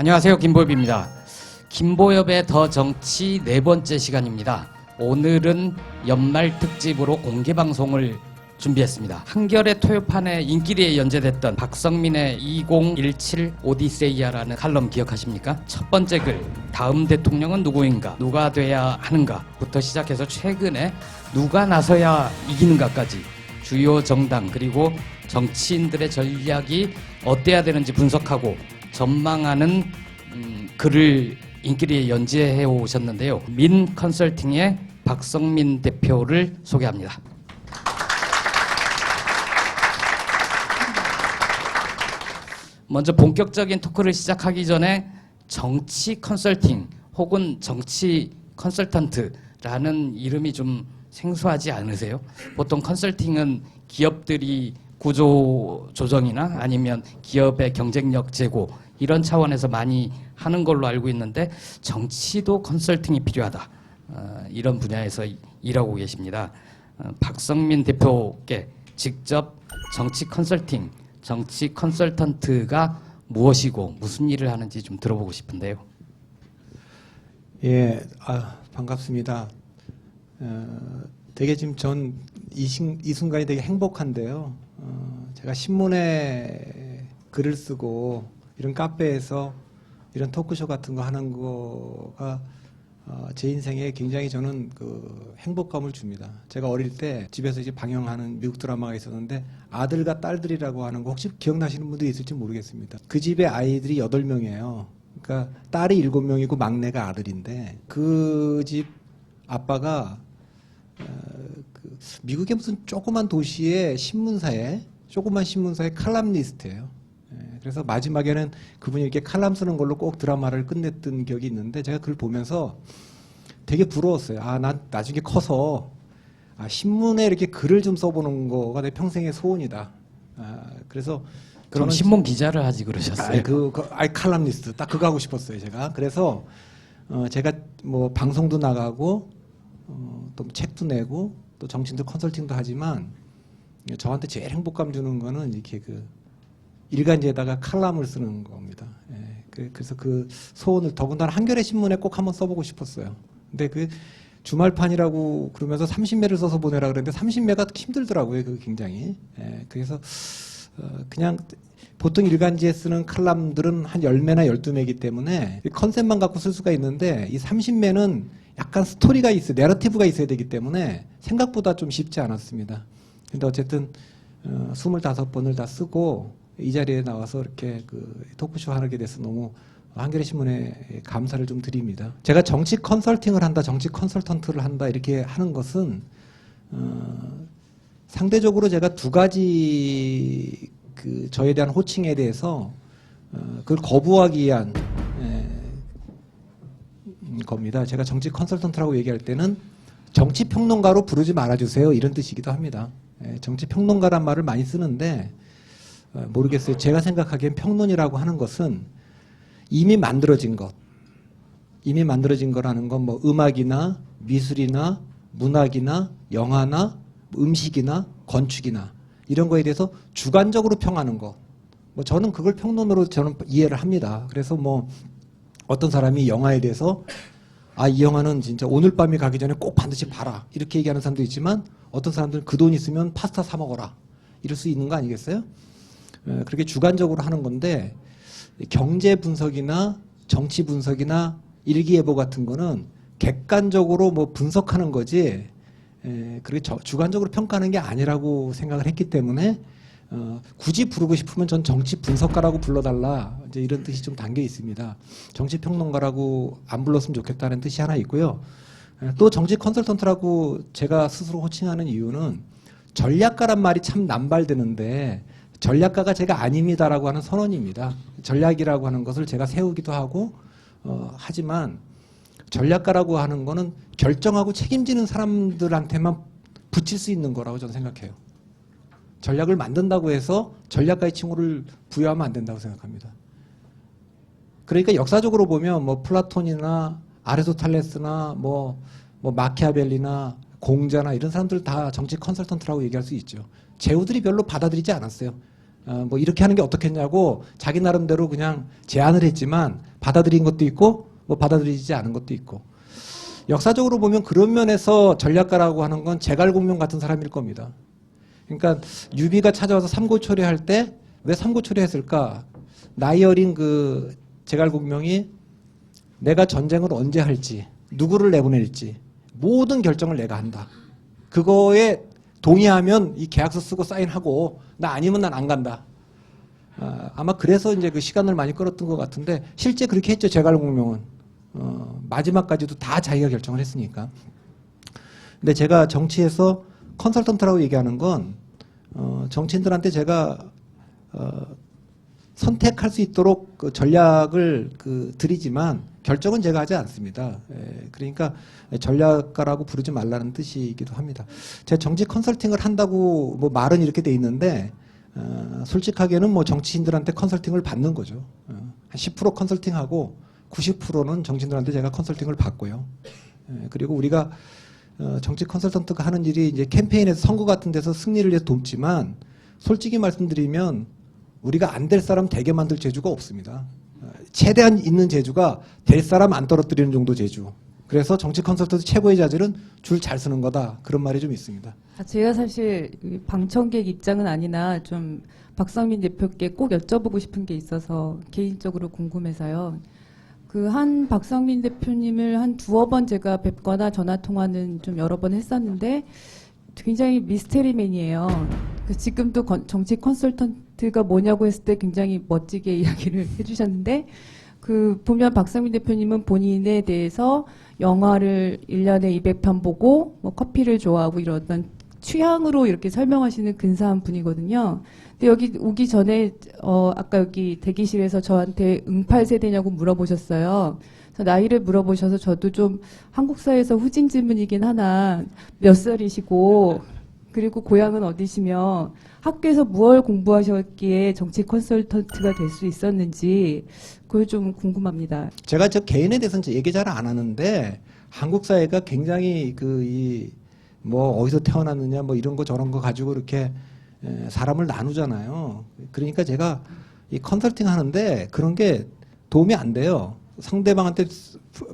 안녕하세요, 김보엽입니다. 김보엽의 더 정치 네 번째 시간입니다. 오늘은 연말 특집으로 공개 방송을 준비했습니다. 한겨레 토요판에 인기리에 연재됐던 박성민의 2017 오디세이아라는 칼럼 기억하십니까? 첫 번째 글, 다음 대통령은 누구인가, 누가 돼야 하는가부터 시작해서 최근에 누가 나서야 이기는가까지 주요 정당 그리고 정치인들의 전략이 어때야 되는지 분석하고 전망하는 글을 인기리에 연재해 오셨는데요. 민 컨설팅의 박성민 대표를 소개합니다. 먼저 본격적인 토크를 시작하기 전에 정치 컨설팅 혹은 정치 컨설턴트라는 이름이 좀 생소하지 않으세요? 보통 컨설팅은 기업들이 구조 조정이나 아니면 기업의 경쟁력 제고 이런 차원에서 많이 하는 걸로 알고 있는데 정치도 컨설팅이 필요하다. 이런 분야에서 일하고 계십니다. 박성민 대표께 직접 정치 컨설팅, 정치 컨설턴트가 무엇이고 무슨 일을 하는지 좀 들어보고 싶은데요. 예, 반갑습니다. 되게 지금 전 이 순간이 되게 행복한데요. 제가 신문에 글을 쓰고 이런 카페에서 이런 토크쇼 같은 거 하는 거가 제 인생에 굉장히 저는 그 행복감을 줍니다. 제가 어릴 때 집에서 이제 방영하는 미국 드라마가 있었는데 아들과 딸들이라고 하는 거 혹시 기억나시는 분들이 있을지 모르겠습니다. 그 집에 아이들이 8명이에요. 그러니까 딸이 7명이고 막내가 아들인데 그 집 아빠가 미국의 무슨 조그만 도시의 신문사에 조그만 신문사의 칼럼니스트예요. 그래서 마지막에는 그분이 이렇게 칼럼 쓰는 걸로 꼭 드라마를 끝냈던 기억이 있는데 제가 그걸 보면서 되게 부러웠어요. 난 나중에 커서 신문에 이렇게 글을 좀 써보는 거가 내 평생의 소원이다. 그래서 그럼 신문 기자를 하지 그러셨어요? 칼럼니스트 딱 그거 하고 싶었어요. 제가 그래서 제가 뭐 방송도 나가고 또 책도 내고 또 정치인들 컨설팅도 하지만 저한테 제일 행복감 주는 거는 이렇게 그 일간지에다가 칼럼을 쓰는 겁니다. 그래서 그 소원을 더군다나 한겨레 신문에 꼭 한번 써보고 싶었어요. 근데 그 주말판이라고 그러면서 30매를 써서 보내라 그랬는데 30매가 힘들더라고요. 그 굉장히. 그래서 그냥 보통 일간지에 쓰는 칼럼들은 한 10매나 12매이기 때문에 컨셉만 갖고 쓸 수가 있는데 이 30매는 약간 스토리가 있어요. 내러티브가 있어야 되기 때문에 생각보다 좀 쉽지 않았습니다. 근데 어쨌든 25번을 다 쓰고 이 자리에 나와서 이렇게 그 토크쇼 하게 돼서 너무 한겨레 신문에 감사를 좀 드립니다. 제가 정치 컨설팅을 한다, 정치 컨설턴트를 한다 이렇게 하는 것은 상대적으로 제가 두 가지 그 저에 대한 호칭에 대해서 그걸 거부하기 위한 겁니다. 제가 정치 컨설턴트라고 얘기할 때는 정치 평론가로 부르지 말아주세요 이런 뜻이기도 합니다. 정치 평론가란 말을 많이 쓰는데 모르겠어요. 제가 생각하기엔 평론이라고 하는 것은 이미 만들어진 것, 이미 만들어진 거라는 건 뭐 음악이나 미술이나 문학이나 영화나 음식이나 건축이나 이런 거에 대해서 주관적으로 평하는 것. 뭐 저는 그걸 평론으로 저는 이해를 합니다. 그래서 뭐 어떤 사람이 영화에 대해서 이 영화는 진짜 오늘 밤이 가기 전에 꼭 반드시 봐라 이렇게 얘기하는 사람도 있지만 어떤 사람들은 그 돈 있으면 파스타 사 먹어라 이럴 수 있는 거 아니겠어요? 그렇게 주관적으로 하는 건데 경제 분석이나 정치 분석이나 일기예보 같은 거는 객관적으로 뭐 분석하는 거지 그렇게 주관적으로 평가하는 게 아니라고 생각을 했기 때문에 굳이 부르고 싶으면 전 정치 분석가라고 불러달라 이제 이런 뜻이 좀 담겨 있습니다. 정치 평론가라고 안 불렀으면 좋겠다는 뜻이 하나 있고요. 또 정치 컨설턴트라고 제가 스스로 호칭하는 이유는 전략가란 말이 참 남발되는데 전략가가 제가 아닙니다라고 하는 선언입니다. 전략이라고 하는 것을 제가 세우기도 하고 하지만 전략가라고 하는 거는 결정하고 책임지는 사람들한테만 붙일 수 있는 거라고 저는 생각해요. 전략을 만든다고 해서 전략가의 칭호를 부여하면 안 된다고 생각합니다. 그러니까 역사적으로 보면 뭐 플라톤이나 아리스토텔레스나 뭐 마키아벨리나 공자나 이런 사람들 다 정치 컨설턴트라고 얘기할 수 있죠. 제후들이 별로 받아들이지 않았어요. 뭐 이렇게 하는 게 어떻겠냐고 자기 나름대로 그냥 제안을 했지만 받아들인 것도 있고 뭐 받아들이지 않은 것도 있고. 역사적으로 보면 그런 면에서 전략가라고 하는 건 제갈공명 같은 사람일 겁니다. 그러니까 유비가 찾아와서 삼고초려할 때 왜 삼고초려했을까? 나이 어린 그 제갈공명이 내가 전쟁을 언제 할지, 누구를 내보낼지 모든 결정을 내가 한다. 그거에 동의하면 이 계약서 쓰고 사인하고 나 아니면 난 안 간다. 아마 그래서 이제 그 시간을 많이 끌었던 것 같은데 실제 그렇게 했죠. 제갈공명은 마지막까지도 다 자기가 결정을 했으니까. 근데 제가 정치에서 컨설턴트라고 얘기하는 건 정치인들한테 제가 선택할 수 있도록 그 전략을 드리지만 결정은 제가 하지 않습니다. 그러니까 전략가라고 부르지 말라는 뜻이기도 합니다. 제가 정치 컨설팅을 한다고 뭐 말은 이렇게 돼 있는데 솔직하게는 뭐 정치인들한테 컨설팅을 받는 거죠. 한 10% 컨설팅하고 90%는 정치인들한테 제가 컨설팅을 받고요. 그리고 우리가 정치 컨설턴트가 하는 일이 이제 캠페인에서 선거 같은 데서 승리를 위해서 돕지만 솔직히 말씀드리면 우리가 안 될 사람 되게 만들 재주가 없습니다. 최대한 있는 재주가 될 사람 안 떨어뜨리는 정도 재주. 그래서 정치 컨설턴트 최고의 자질은 줄 잘 쓰는 거다. 그런 말이 좀 있습니다. 제가 사실 방청객 입장은 아니나 좀 박상민 대표께 꼭 여쭤보고 싶은 게 있어서 개인적으로 궁금해서요. 그 한 박상민 대표님을 한 두어 번 제가 뵙거나 전화 통화는 좀 여러 번 했었는데 굉장히 미스테리맨이에요. 지금도 정치 컨설턴트가 뭐냐고 했을 때 굉장히 멋지게 이야기를 해주셨는데 보면 박상민 대표님은 본인에 대해서 영화를 1년에 200편 보고 뭐 커피를 좋아하고 이런 어떤 취향으로 이렇게 설명하시는 근사한 분이거든요. 근데 여기 오기 전에 아까 여기 대기실에서 저한테 응팔 세대냐고 물어보셨어요. 그래서 나이를 물어보셔서 저도 좀 한국 사회에서 후진 질문이긴 하나 몇 살이시고 그리고 고향은 어디시며 학교에서 무얼 공부하셨기에 정치 컨설턴트가 될 수 있었는지 그걸 좀 궁금합니다. 제가 저 개인에 대해서는 얘기 잘 안 하는데 한국 사회가 굉장히 뭐 어디서 태어났느냐 뭐 이런 거 저런 거 가지고 이렇게 사람을 나누잖아요. 그러니까 제가 이 컨설팅 하는데 그런 게 도움이 안 돼요. 상대방한테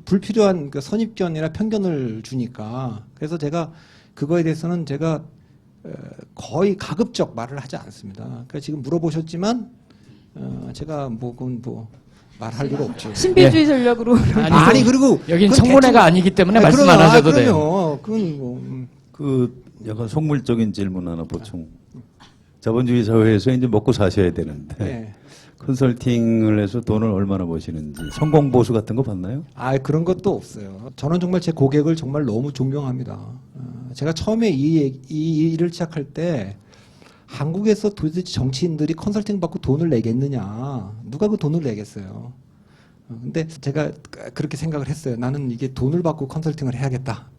불필요한 그 선입견이나 편견을 주니까. 그래서 제가 그거에 대해서는 제가 거의 가급적 말을 하지 않습니다. 그러니까 지금 물어보셨지만 제가 그건 말할 일 없죠. 신비주의 전략으로. 아니 그리고 여긴 청문회가 아니기 때문에 말씀 안 하셔도 돼요. 그건 약간 속물적인 질문 하나 보충. 자본주의 사회에서 이제 먹고 사셔야 되는데 네. 컨설팅을 해서 돈을 얼마나 버시는지 성공 보수 같은 거 봤나요? 그런 것도 없어요. 저는 정말 제 고객을 정말 너무 존경합니다. 제가 처음에 이 일을 시작할 때 한국에서 도대체 정치인들이 컨설팅 받고 돈을 내겠느냐. 누가 그 돈을 내겠어요. 근데 제가 그렇게 생각을 했어요. 나는 이게 돈을 받고 컨설팅을 해야겠다.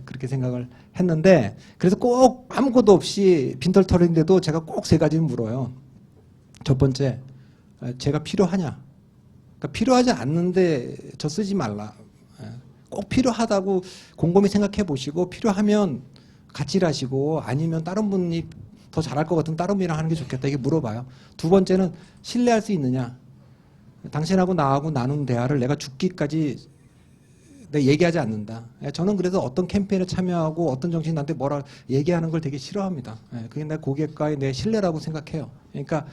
그렇게 생각을 했는데 그래서 꼭 아무것도 없이 빈털터리인데도 제가 꼭 세 가지는 물어요. 첫 번째, 제가 필요하냐? 그러니까 필요하지 않는데 저 쓰지 말라. 꼭 필요하다고 곰곰이 생각해 보시고 필요하면 같이 일하시고 아니면 다른 분이 더 잘할 것 같으면 다른 분이랑 하는 게 좋겠다. 이게 물어봐요. 두 번째는 신뢰할 수 있느냐? 당신하고 나하고 나눈 대화를 내가 죽기까지 내가 얘기하지 않는다. 저는 그래서 어떤 캠페인에 참여하고 어떤 정치인한테 뭐라 얘기하는 걸 되게 싫어합니다. 그게 내 고객과의 내 신뢰라고 생각해요. 그러니까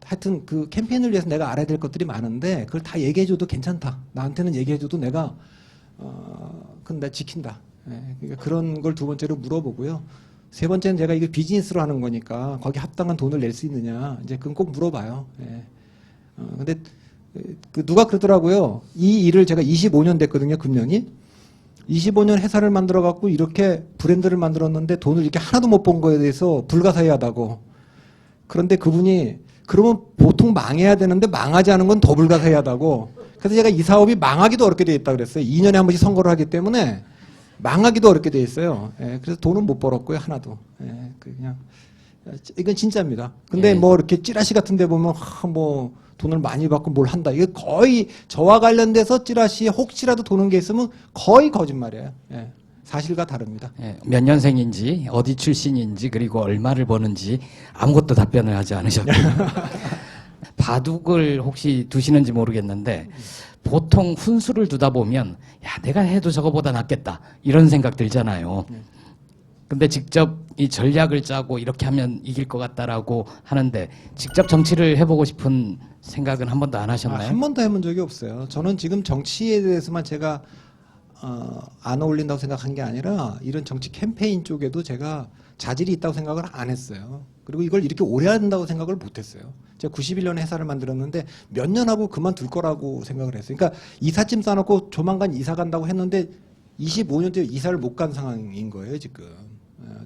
하여튼 그 캠페인을 위해서 내가 알아야 될 것들이 많은데 그걸 다 얘기해줘도 괜찮다. 나한테는 얘기해줘도 내가 그건 내가 지킨다. 그러니까 그런 걸 두 번째로 물어보고요. 세 번째는 제가 이게 비즈니스로 하는 거니까 거기 합당한 돈을 낼 수 있느냐. 이제 그건 꼭 물어봐요. 근데 누가 그러더라고요. 이 일을 제가 25년 됐거든요. 금년이. 25년 회사를 만들어 갖고 이렇게 브랜드를 만들었는데 돈을 이렇게 하나도 못 번 거에 대해서 불가사의하다고. 그런데 그분이 그러면 보통 망해야 되는데 망하지 않은 건 더 불가사의하다고. 그래서 제가 이 사업이 망하기도 어렵게 돼 있다 그랬어요. 2년에 한 번씩 선거를 하기 때문에 망하기도 어렵게 돼 있어요. 그래서 돈은 못 벌었고요. 하나도. 그냥 이건 진짜입니다. 근데 뭐 이렇게 찌라시 같은 데 보면 뭐 돈을 많이 받고 뭘 한다. 이게 거의 저와 관련돼서 찌라시에 혹시라도 도는 게 있으면 거의 거짓말이에요. 사실과 다릅니다. 몇 년생인지 어디 출신인지 그리고 얼마를 버는지 아무것도 답변을 하지 않으셨고요. 바둑을 혹시 두시는지 모르겠는데 보통 훈수를 두다 보면 야 내가 해도 저거보다 낫겠다 이런 생각 들잖아요. 근데 직접 이 전략을 짜고 이렇게 하면 이길 것 같다라고 하는데 직접 정치를 해보고 싶은 생각은 한 번도 안 하셨나요? 한 번도 해본 적이 없어요. 저는 지금 정치에 대해서만 제가 안 어울린다고 생각한 게 아니라 이런 정치 캠페인 쪽에도 제가 자질이 있다고 생각을 안 했어요. 그리고 이걸 이렇게 오래 한다고 생각을 못 했어요. 제가 91년에 회사를 만들었는데 몇 년 하고 그만둘 거라고 생각을 했어요. 그러니까 이삿짐 싸놓고 조만간 이사 간다고 했는데 25년째 이사를 못 간 상황인 거예요, 지금.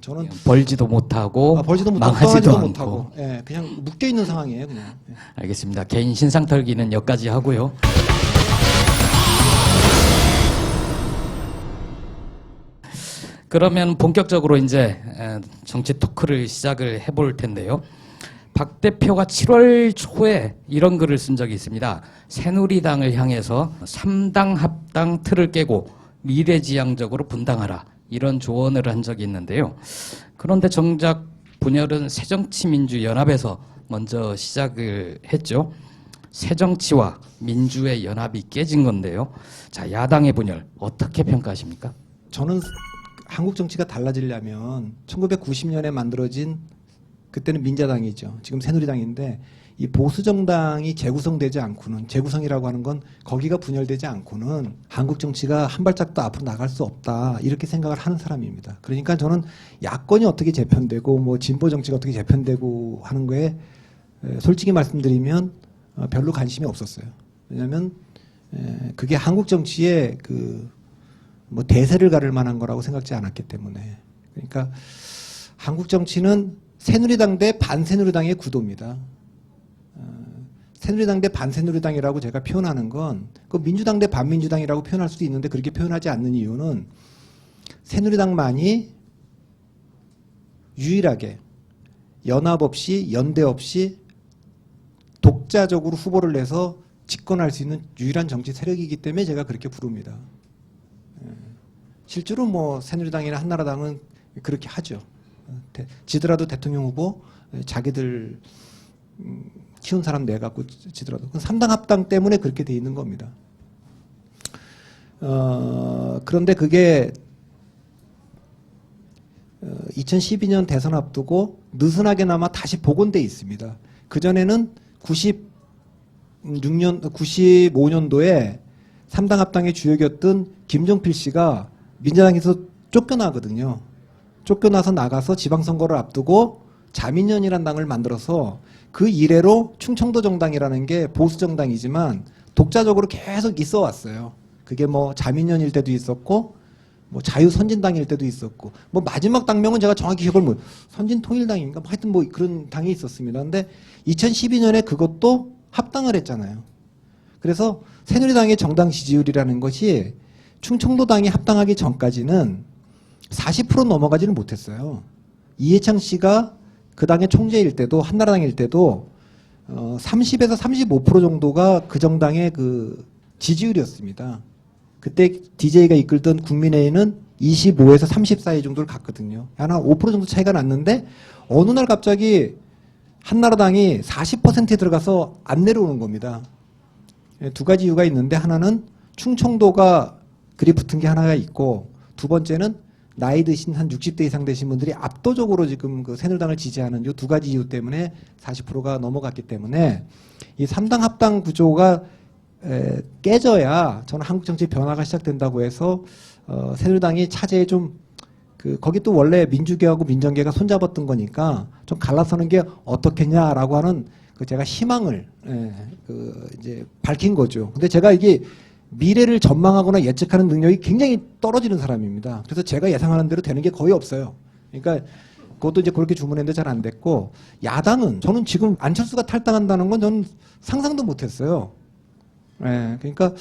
저는 벌지도 못하고 벌지도 못하고 망하지도 떠나지도 않고. 못하고 그냥 묶여 있는 상황이에요, 그냥. 알겠습니다. 개인 신상 털기는 여기까지 하고요. 그러면 본격적으로 이제 정치 토크를 시작을 해볼 텐데요. 박 대표가 7월 초에 이런 글을 쓴 적이 있습니다. 새누리당을 향해서 3당 합당 틀을 깨고 미래지향적으로 분당하라. 이런 조언을 한 적이 있는데요. 그런데 정작 분열은 새정치민주연합에서 먼저 시작을 했죠. 새정치와 민주의 연합이 깨진 건데요. 자, 야당의 분열 어떻게 평가하십니까? 저는 한국 정치가 달라지려면 1990년에 만들어진 그때는 민자당이죠. 지금 새누리당인데 이 보수 정당이 재구성되지 않고는 재구성이라고 하는 건 거기가 분열되지 않고는 한국 정치가 한 발짝도 앞으로 나갈 수 없다 이렇게 생각을 하는 사람입니다. 그러니까 저는 야권이 어떻게 재편되고 뭐 진보 정치가 어떻게 재편되고 하는 거에 솔직히 말씀드리면 별로 관심이 없었어요. 왜냐하면 그게 한국 정치의 그 뭐 대세를 가를 만한 거라고 생각지 않았기 때문에. 그러니까 한국 정치는 새누리당 대 반새누리당의 구도입니다. 새누리당 대 반새누리당이라고 제가 표현하는 건 그 민주당 대 반민주당이라고 표현할 수도 있는데 그렇게 표현하지 않는 이유는 새누리당만이 유일하게 연합 없이 연대 없이 독자적으로 후보를 내서 집권할 수 있는 유일한 정치 세력이기 때문에 제가 그렇게 부릅니다. 실제로 뭐 새누리당이나 한나라당은 그렇게 하죠. 지더라도 대통령 후보 자기들 키운 사람 내갖고 지더라도 그건 3당 합당 때문에 그렇게 돼 있는 겁니다. 그런데 그게 2012년 대선 앞두고 느슨하게나마 다시 복원돼 있습니다. 그전에는 95년도에 3당 합당의 주역이었던 김종필 씨가 민주당에서 쫓겨나거든요. 쫓겨나서 나가서 지방선거를 앞두고 자민련이라는 당을 만들어서 그 이래로 충청도 정당이라는 게 보수 정당이지만 독자적으로 계속 있어 왔어요. 그게 뭐 자민련일 때도 있었고 뭐 자유선진당일 때도 있었고 뭐 마지막 당명은 제가 정확히 기억을 못 선진통일당인가 뭐 하여튼 뭐 그런 당이 있었습니다. 근데 2012년에 그것도 합당을 했잖아요. 그래서 새누리당의 정당 지지율이라는 것이 충청도당이 합당하기 전까지는 40% 넘어가지는 못했어요. 이해창 씨가 그 당의 총재일 때도 한나라당일 때도 30에서 35% 정도가 그 정당의 그 지지율이었습니다. 그때 DJ가 이끌던 국민의힘은 25에서 30 사이 정도를 갔거든요. 하나 5% 정도 차이가 났는데 어느 날 갑자기 한나라당이 40%에 들어가서 안 내려오는 겁니다. 두 가지 이유가 있는데 하나는 충청도가 그리 붙은 게 하나가 있고 두 번째는 나이 드신 한 60대 이상 되신 분들이 압도적으로 지금 그 새누리당을 지지하는 이 두 가지 이유 때문에 40%가 넘어갔기 때문에 이 3당 합당 구조가 깨져야 저는 한국 정치 변화가 시작된다고 해서 새누리당이 차제에 좀 거기 또 원래 민주계하고 민정계가 손잡았던 거니까 좀 갈라서는 게 어떻겠냐라고 하는 그 제가 희망을 이제 밝힌 거죠. 근데 제가 이게 미래를 전망하거나 예측하는 능력이 굉장히 떨어지는 사람입니다. 그래서 제가 예상하는 대로 되는 게 거의 없어요. 그러니까 그것도 이제 그렇게 주문했는데 잘 안 됐고 야당은 저는 지금 안철수가 탈당한다는 건 저는 상상도 못했어요. 그러니까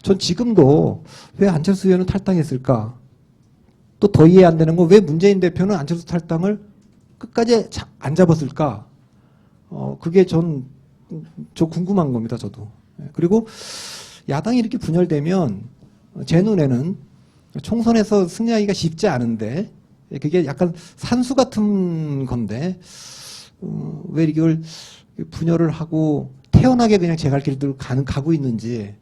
전 지금도 왜 안철수 의원은 탈당했을까? 또 더 이해 안 되는 건 왜 문재인 대표는 안철수 탈당을 끝까지 안 잡았을까? 그게 저 궁금한 겁니다. 저도. 그리고 야당이 이렇게 분열되면 제 눈에는 총선에서 승리하기가 쉽지 않은데 그게 약간 산수 같은 건데 왜 이걸 분열을 하고 태연하게 그냥 제 갈 길대로 가고 있는지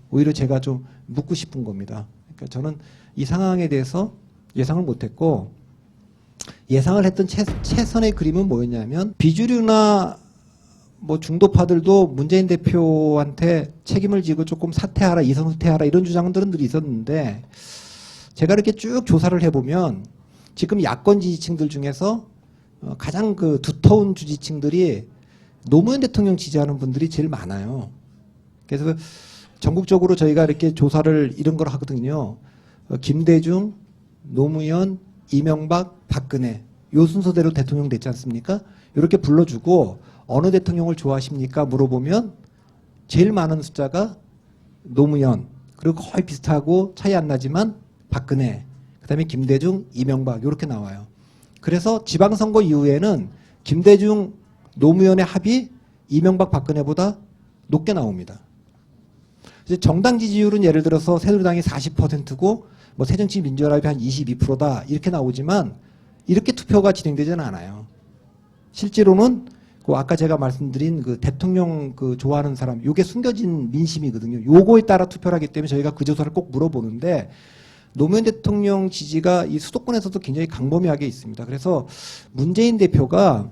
오히려 제가 좀 묻고 싶은 겁니다. 그러니까 저는 이 상황에 대해서 예상을 못했고 예상을 했던 최선의 그림은 뭐였냐면 비주류나 뭐 중도파들도 문재인 대표한테 책임을 지고 조금 사퇴하라, 이성사퇴하라 이런 주장들은 있었는데 제가 이렇게 쭉 조사를 해보면 지금 야권 지지층들 중에서 가장 그 두터운 지지층들이 노무현 대통령 지지하는 분들이 제일 많아요. 그래서 전국적으로 저희가 이렇게 조사를 이런 걸 하거든요. 김대중, 노무현, 이명박, 박근혜 요 순서대로 대통령 됐지 않습니까? 이렇게 불러주고 어느 대통령을 좋아하십니까? 물어보면 제일 많은 숫자가 노무현 그리고 거의 비슷하고 차이 안 나지만 박근혜 그다음에 김대중, 이명박 이렇게 나와요. 그래서 지방선거 이후에는 김대중, 노무현의 합이 이명박, 박근혜보다 높게 나옵니다. 이제 정당 지지율은 예를 들어서 새누리당이 40%고 뭐 새정치민주연합이 한 22%다 이렇게 나오지만 이렇게 투표가 진행되지는 않아요. 실제로는 그 아까 제가 말씀드린 그 대통령 그 좋아하는 사람 요게 숨겨진 민심이거든요. 요거에 따라 투표를 하기 때문에 저희가 그 조사를 꼭 물어보는데 노무현 대통령 지지가 이 수도권에서도 굉장히 강범위하게 있습니다. 그래서 문재인 대표가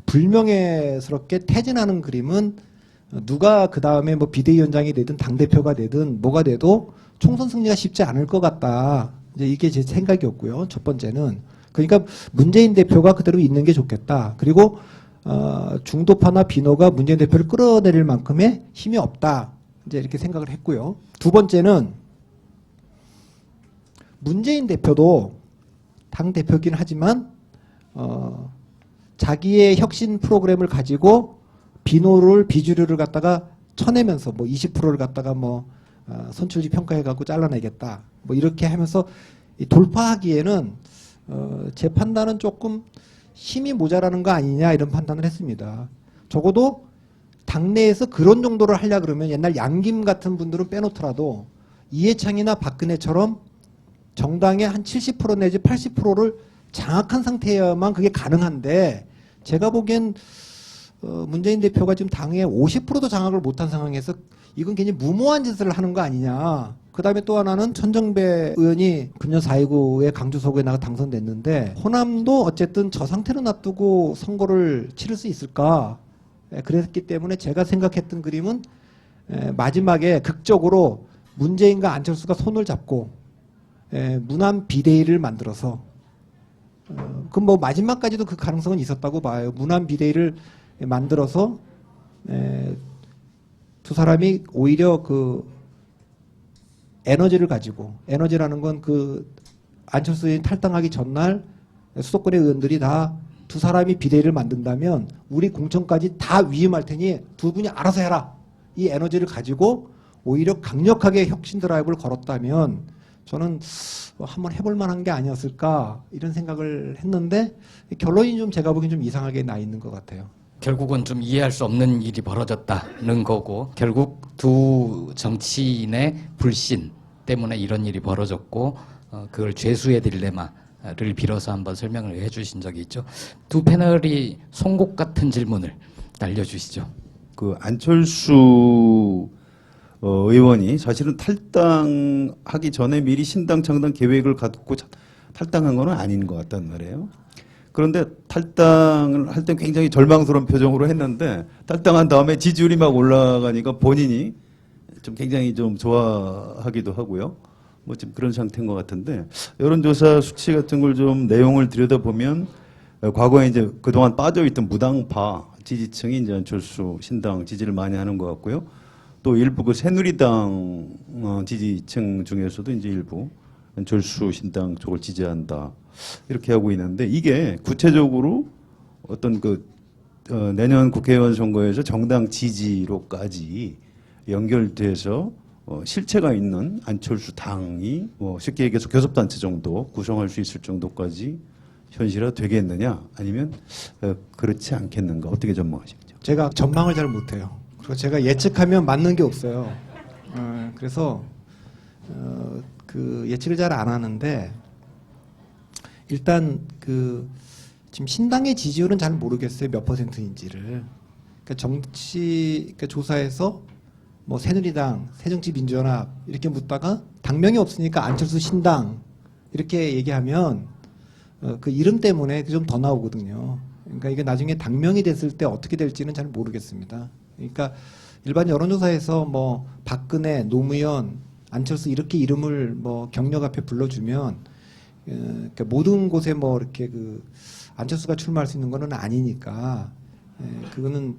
불명예스럽게 퇴진하는 그림은 누가 그 다음에 뭐 비대위원장이 되든 당대표가 되든 뭐가 돼도 총선 승리가 쉽지 않을 것 같다. 이제 이게 제 생각이었고요. 첫 번째는. 그러니까 문재인 대표가 그대로 있는 게 좋겠다. 그리고 중도파나 비노가 문재인 대표를 끌어내릴 만큼의 힘이 없다. 이제 이렇게 생각을 했고요. 두 번째는 문재인 대표도 당 대표긴 하지만 자기의 혁신 프로그램을 가지고 비주류를 갖다가 쳐내면서 뭐 20%를 갖다가 뭐 선출직 평가해갖고 잘라내겠다. 뭐 이렇게 하면서 돌파하기에는 제 판단은 조금 힘이 모자라는 거 아니냐 이런 판단을 했습니다. 적어도 당내에서 그런 정도를 하려 그러면 옛날 양김 같은 분들은 빼놓더라도 이해창이나 박근혜처럼 정당의 한 70% 내지 80%를 장악한 상태여야만 그게 가능한데 제가 보기엔 문재인 대표가 지금 당에 50%도 장악을 못한 상황에서 이건 굉장히 무모한 짓을 하는 거 아니냐. 그 다음에 또 하나는 천정배 의원이 금년 4.19에 강주서구에 나가 당선됐는데 호남도 어쨌든 저 상태로 놔두고 선거를 치를 수 있을까. 그랬기 때문에 제가 생각했던 그림은 마지막에 극적으로 문재인과 안철수가 손을 잡고 무난 비대위를 만들어서 그럼 뭐 마지막까지도 그 가능성은 있었다고 봐요. 무난 비대위를 만들어서 두 사람이 오히려 그 에너지를 가지고 에너지라는 건 그 안철수 의원이 탈당하기 전날 수도권의 의원들이 다 두 사람이 비대위를 만든다면 우리 공천까지 다 위임할 테니 두 분이 알아서 해라. 이 에너지를 가지고 오히려 강력하게 혁신 드라이브를 걸었다면 저는 한번 해볼 만한 게 아니었을까 이런 생각을 했는데 결론이 좀 제가 보기엔 좀 이상하게 나 있는 것 같아요. 결국은 좀 이해할 수 없는 일이 벌어졌다는 거고 결국 두 정치인의 불신 때문에 이런 일이 벌어졌고 그걸 죄수의 딜레마를 빌어서 한번 설명을 해주신 적이 있죠. 두 패널이 송곳 같은 질문을 날려주시죠. 그 안철수 의원이 사실은 탈당하기 전에 미리 신당 창당 계획을 갖고 탈당한 건 아닌 것 같단 말이에요. 그런데 탈당을 할 때 굉장히 절망스러운 표정으로 했는데 탈당한 다음에 지지율이 막 올라가니까 본인이 좀 굉장히 좀 좋아하기도 하고요. 뭐 지금 그런 상태인 것 같은데 여론조사 수치 같은 걸 좀 내용을 들여다보면 과거에 이제 그동안 빠져있던 무당파 지지층이 이제 안철수 신당 지지를 많이 하는 것 같고요. 또 일부 그 새누리당 지지층 중에서도 이제 일부 안철수 신당 쪽을 지지한다. 이렇게 하고 있는데 이게 구체적으로 어떤 그 내년 국회의원 선거에서 정당 지지로까지 연결돼서 실체가 있는 안철수 당이 뭐 쉽게 얘기해서 교섭단체 정도 구성할 수 있을 정도까지 현실화 되겠느냐 아니면 그렇지 않겠는가 어떻게 전망하십니까? 제가 전망을 잘 못해요. 그리고 제가 예측하면 맞는 게 없어요. 그래서 그 예측을 잘 안 하는데 일단 그 지금 신당의 지지율은 잘 모르겠어요. 몇 %인지를. 그러니까 그러니까 조사에서 뭐 새누리당, 새정치민주연합 이렇게 묻다가 당명이 없으니까 안철수 신당 이렇게 얘기하면 그 이름 때문에 좀 더 나오거든요. 그러니까 이게 나중에 당명이 됐을 때 어떻게 될지는 잘 모르겠습니다. 그러니까 일반 여론조사에서 뭐 박근혜, 노무현, 안철수 이렇게 이름을 뭐 경력 앞에 불러주면 그러니까 모든 곳에 뭐 이렇게 그 안철수가 출마할 수 있는 거는 아니니까 그거는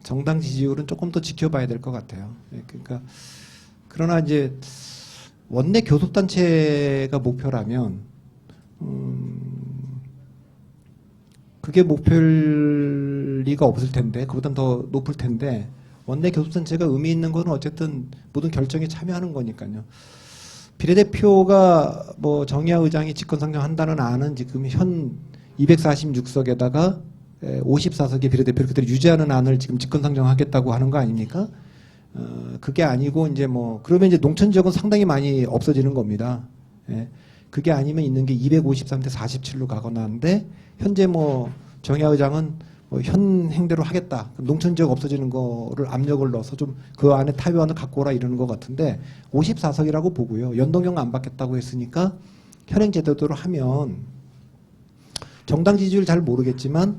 정당 지지율은 조금 더 지켜봐야 될 것 같아요. 그러니까 그러나 이제 원내 교섭단체가 목표라면 그게 목표일 리가 없을 텐데 그보단 더 높을 텐데 원내 교섭단체가 의미 있는 거는 어쨌든 모든 결정에 참여하는 거니까요. 비례대표가 뭐 정의화 의장이 직권상정한다는 안은 지금 현 246석에다가 54석의 비례대표를 그대로 유지하는 안을 지금 직권상정하겠다고 하는 거 아닙니까? 그게 아니고 이제 뭐 그러면 이제 농촌 지역은 상당히 많이 없어지는 겁니다. 예. 그게 아니면 있는 게 253대 47로 가거나 하는데 현재 뭐 정의화 의장은 뭐 현 행대로 하겠다. 농촌 지역 없어지는 거를 압력을 넣어서 좀 그 안에 타협안을 갖고 오라 이러는 것 같은데 54석이라고 보고요. 연동형 안 받겠다고 했으니까 현행 제도대로 하면 정당 지지율 잘 모르겠지만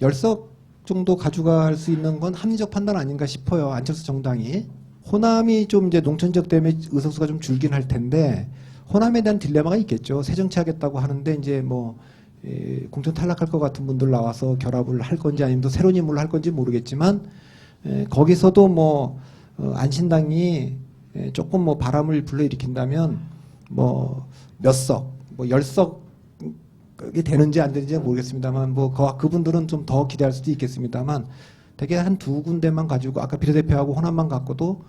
10석 정도 가져갈 수 있는 건 합리적 판단 아닌가 싶어요. 안철수 정당이. 호남이 좀 이제 농촌 지역 때문에 의석수가 좀 줄긴 할 텐데 호남에 대한 딜레마가 있겠죠. 새정치하겠다고 하는데 이제 뭐 공천 탈락할 것 같은 분들 나와서 결합을 할 건지 아니면 또 새로운 인물을 할 건지 모르겠지만 거기서도 뭐 안신당이 조금 뭐 바람을 불러일으킨다면 뭐 몇 석, 뭐 10석이 되는지 안 되는지 모르겠습니다만 뭐 그분들은 좀 더 기대할 수도 있겠습니다만 대개 한 두 군데만 가지고 아까 비례대표하고 호남만 갖고도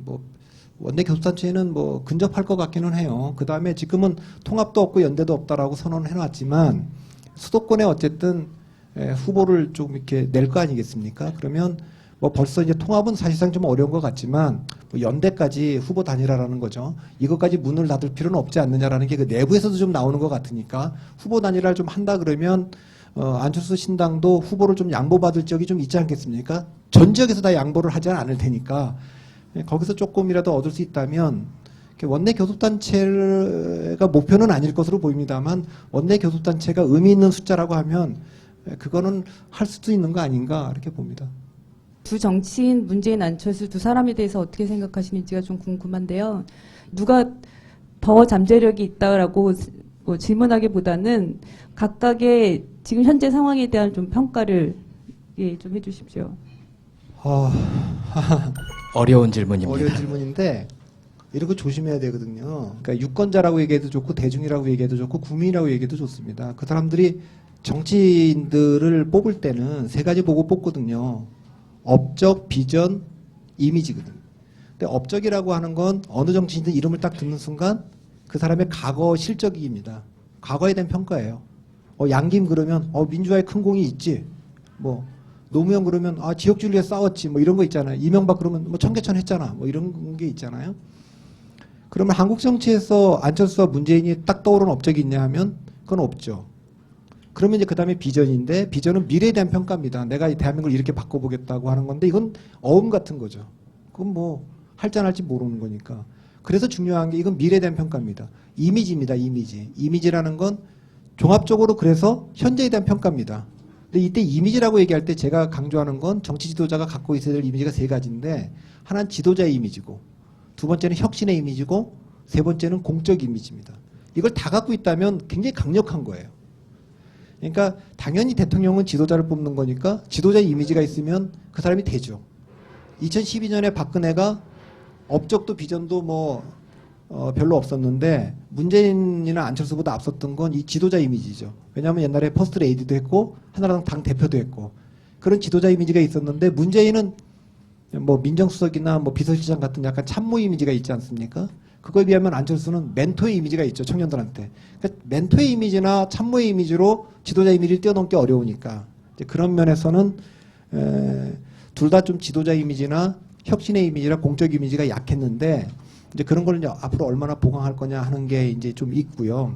뭐 원내 교섭단체는 뭐 근접할 것 같기는 해요. 그 다음에 지금은 통합도 없고 연대도 없다라고 선언을 해놨지만 수도권에 어쨌든 후보를 좀 이렇게 낼 거 아니겠습니까? 그러면 뭐 벌써 이제 통합은 사실상 좀 어려운 것 같지만 뭐 연대까지 후보 단일화라는 거죠. 이것까지 문을 닫을 필요는 없지 않느냐라는 게 그 내부에서도 좀 나오는 것 같으니까 후보 단일화를 좀 한다 그러면 안철수 신당도 후보를 좀 양보받을 적이 좀 있지 않겠습니까? 전 지역에서 다 양보를 하지 않을 테니까 거기서 조금이라도 얻을 수 있다면 원내 교섭단체가 목표는 아닐 것으로 보입니다만 원내 교섭단체가 의미 있는 숫자라고 하면 그거는 할 수도 있는 거 아닌가 이렇게 봅니다. 두 정치인 문재인, 안철수 두 사람에 대해서 어떻게 생각하시는지가 좀 궁금한데요. 누가 더 잠재력이 있다라고 뭐 질문하기보다는 각각의 지금 현재 상황에 대한 좀 평가를 좀 해주십시오. 어려운 질문입니다. 어려운 질문인데 이런 거 조심해야 되거든요. 그러니까 유권자라고 얘기해도 좋고 대중이라고 얘기해도 좋고 국민이라고 얘기해도 좋습니다. 그 사람들이 정치인들을 뽑을 때는 세 가지 보고 뽑거든요. 업적, 비전, 이미지거든요. 근데 업적이라고 하는 건 어느 정치인들 이름을 딱 듣는 순간 그 사람의 과거 실적입니다. 과거에 대한 평가예요. 양김 그러면 민주화에 큰 공이 있지. 뭐 노무현 그러면 지역주의를 위해 싸웠지. 뭐 이런 거 있잖아요. 이명박 그러면 뭐 청계천 했잖아. 뭐 이런 게 있잖아요. 그러면 한국 정치에서 안철수와 문재인이 딱 떠오르는 업적이 있냐 하면 그건 없죠. 그러면 이제 그 다음에 비전인데 비전은 미래에 대한 평가입니다. 내가 이 대한민국을 이렇게 바꿔보겠다고 하는 건데 이건 어음 같은 거죠. 그건 뭐 할지 안 할지 모르는 거니까. 그래서 중요한 게 이건 미래에 대한 평가입니다. 이미지입니다. 이미지. 이미지라는 건 종합적으로 그래서 현재에 대한 평가입니다. 근데 이때 이미지라고 얘기할 때 제가 강조하는 건 정치 지도자가 갖고 있어야 될 이미지가 세 가지인데 하나는 지도자의 이미지고 두 번째는 혁신의 이미지고 세 번째는 공적 이미지입니다. 이걸 다 갖고 있다면 굉장히 강력한 거예요. 그러니까 당연히 대통령은 지도자를 뽑는 거니까 지도자의 이미지가 있으면 그 사람이 되죠. 2012년에 박근혜가 업적도 비전도 뭐 별로 없었는데 문재인이나 안철수보다 앞섰던 건 이 지도자 이미지죠. 왜냐하면 옛날에 퍼스트 레이디도 했고 한나라당 당 대표도 했고 그런 지도자 이미지가 있었는데 문재인은 뭐 민정수석이나 뭐 비서실장 같은 약간 참모 이미지가 있지 않습니까? 그거에 비하면 안철수는 멘토의 이미지가 있죠. 청년들한테. 그러니까 멘토의 이미지나 참모의 이미지로 지도자 이미지를 뛰어넘기 어려우니까 이제 그런 면에서는 둘 다 좀 지도자 이미지나 혁신의 이미지나 공적 이미지가 약했는데 이제 그런 걸 이제 앞으로 얼마나 보강할 거냐 하는 게 이제 좀 있고요.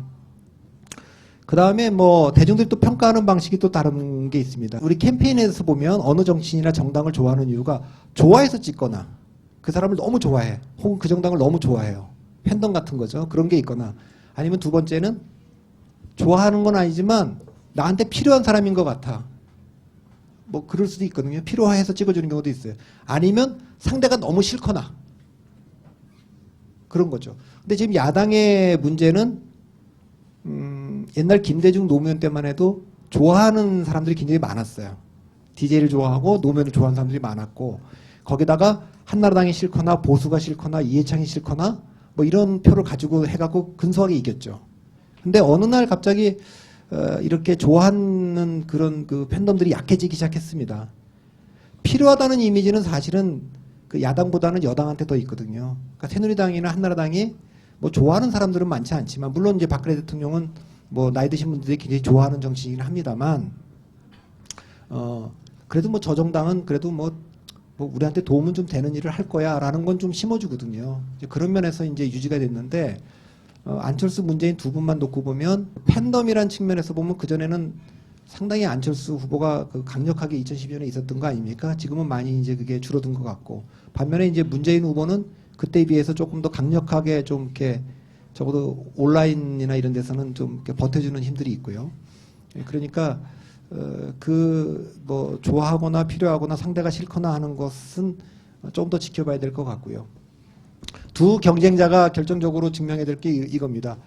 그 다음에 뭐 대중들이 또 평가하는 방식이 또 다른 게 있습니다. 우리 캠페인에서 보면 어느 정치인이나 정당을 좋아하는 이유가 좋아해서 찍거나 그 사람을 너무 좋아해. 혹은 그 정당을 너무 좋아해요. 팬덤 같은 거죠. 그런 게 있거나 아니면 두 번째는 좋아하는 건 아니지만 나한테 필요한 사람인 것 같아. 뭐 그럴 수도 있거든요. 필요해서 찍어주는 경우도 있어요. 아니면 상대가 너무 싫거나 그런 거죠. 근데 지금 야당의 문제는 옛날 김대중 노무현 때만 해도 좋아하는 사람들이 굉장히 많았어요. DJ를 좋아하고 노무현을 좋아하는 사람들이 많았고 거기다가 한나라당이 싫거나 보수가 싫거나 이해창이 싫거나 뭐 이런 표를 가지고 해갖고 근소하게 이겼죠. 근데 어느 날 갑자기 이렇게 좋아하는 그런 그 팬덤들이 약해지기 시작했습니다. 필요하다는 이미지는 사실은 그 야당보다는 여당한테 더 있거든요. 그러니까 새누리당이나 한나라당이 뭐 좋아하는 사람들은 많지 않지만 물론 이제 박근혜 대통령은 뭐 나이 드신 분들이 굉장히 좋아하는 정치이긴 합니다만 그래도 뭐 저 정당은 그래도 뭐 우리한테 도움은 좀 되는 일을 할 거야라는 건 좀 심어주거든요. 이제 그런 면에서 이제 유지가 됐는데 안철수 문재인 두 분만 놓고 보면 팬덤이란 측면에서 보면 그 전에는 상당히 안철수 후보가 그 강력하게 2012년에 있었던 거 아닙니까? 지금은 많이 이제 그게 줄어든 것 같고 반면에 이제 문재인 후보는 그때에 비해서 조금 더 강력하게 좀 이렇게 적어도 온라인이나 이런 데서는 좀 이렇게 버텨주는 힘들이 있고요. 그러니까 그 뭐 좋아하거나 필요하거나 상대가 싫거나 하는 것은 좀 더 지켜봐야 될 것 같고요. 두 경쟁자가 결정적으로 증명해야 될 게 이겁니다.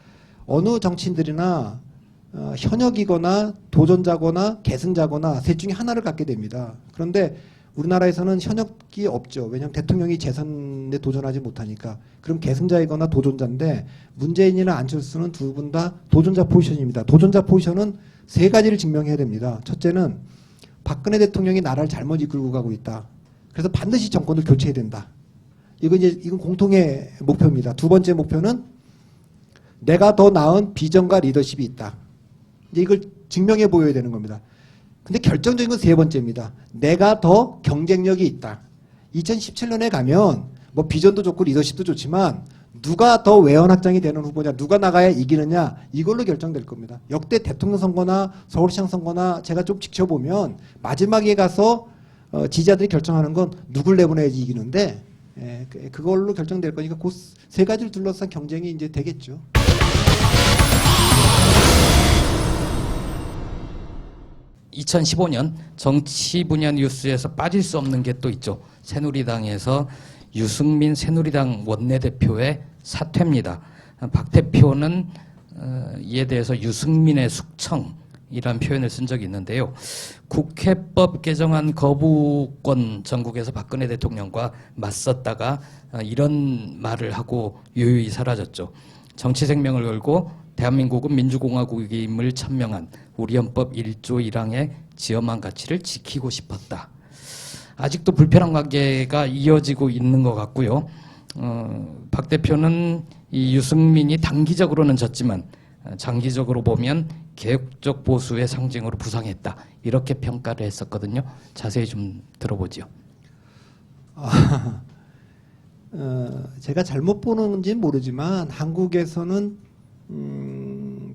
어느 정치인들이나 현역이거나 도전자거나 계승자거나 셋 중에 하나를 갖게 됩니다. 그런데 우리나라에서는 현역이 없죠. 왜냐하면 대통령이 재선에 도전하지 못하니까. 그럼 계승자이거나 도전자인데 문재인이나 안철수는 두 분 다 도전자 포지션입니다. 도전자 포지션은 세 가지를 증명해야 됩니다. 첫째는 박근혜 대통령이 나라를 잘못 이끌고 가고 있다. 그래서 반드시 정권을 교체해야 된다. 이건 공통의 목표입니다. 두 번째 목표는 내가 더 나은 비전과 리더십이 있다. 이제 이걸 증명해 보여야 되는 겁니다. 근데 결정적인 건 세 번째입니다. 내가 더 경쟁력이 있다. 2017년에 가면 뭐 비전도 좋고 리더십도 좋지만 누가 더 외연확장이 되는 후보냐, 누가 나가야 이기느냐 이걸로 결정될 겁니다. 역대 대통령 선거나 서울시장 선거나 제가 좀 지켜보면 마지막에 가서 지지자들이 결정하는 건 누굴 내보내야지 이기는데 그걸로 결정될 거니까 그 세 가지를 둘러싼 경쟁이 이제 되겠죠. (2015년) 정치 분야 뉴스에서 빠질 수 없는 게 또 있죠. 새누리당에서 유승민 새누리당 원내대표의 사퇴입니다. 박 대표는 이에 대해서 유승민의 숙청이란 표현을 쓴 적이 있는데요. 국회법 개정안 거부권 전국에서 박근혜 대통령과 맞섰다가 이런 말을 하고 유유히 사라졌죠. 정치 생명을 걸고 대한민국은 민주공화국임을 천명한 우리 헌법 1조 1항의 지엄한 가치를 지키고 싶었다. 아직도 불편한 관계가 이어지고 있는 것 같고요. 박 대표는 이 유승민이 단기적으로는 졌지만 장기적으로 보면 개혁적 보수의 상징으로 부상했다. 이렇게 평가를 했었거든요. 자세히 좀 들어보죠. 제가 잘못 보는지는 모르지만 한국에서는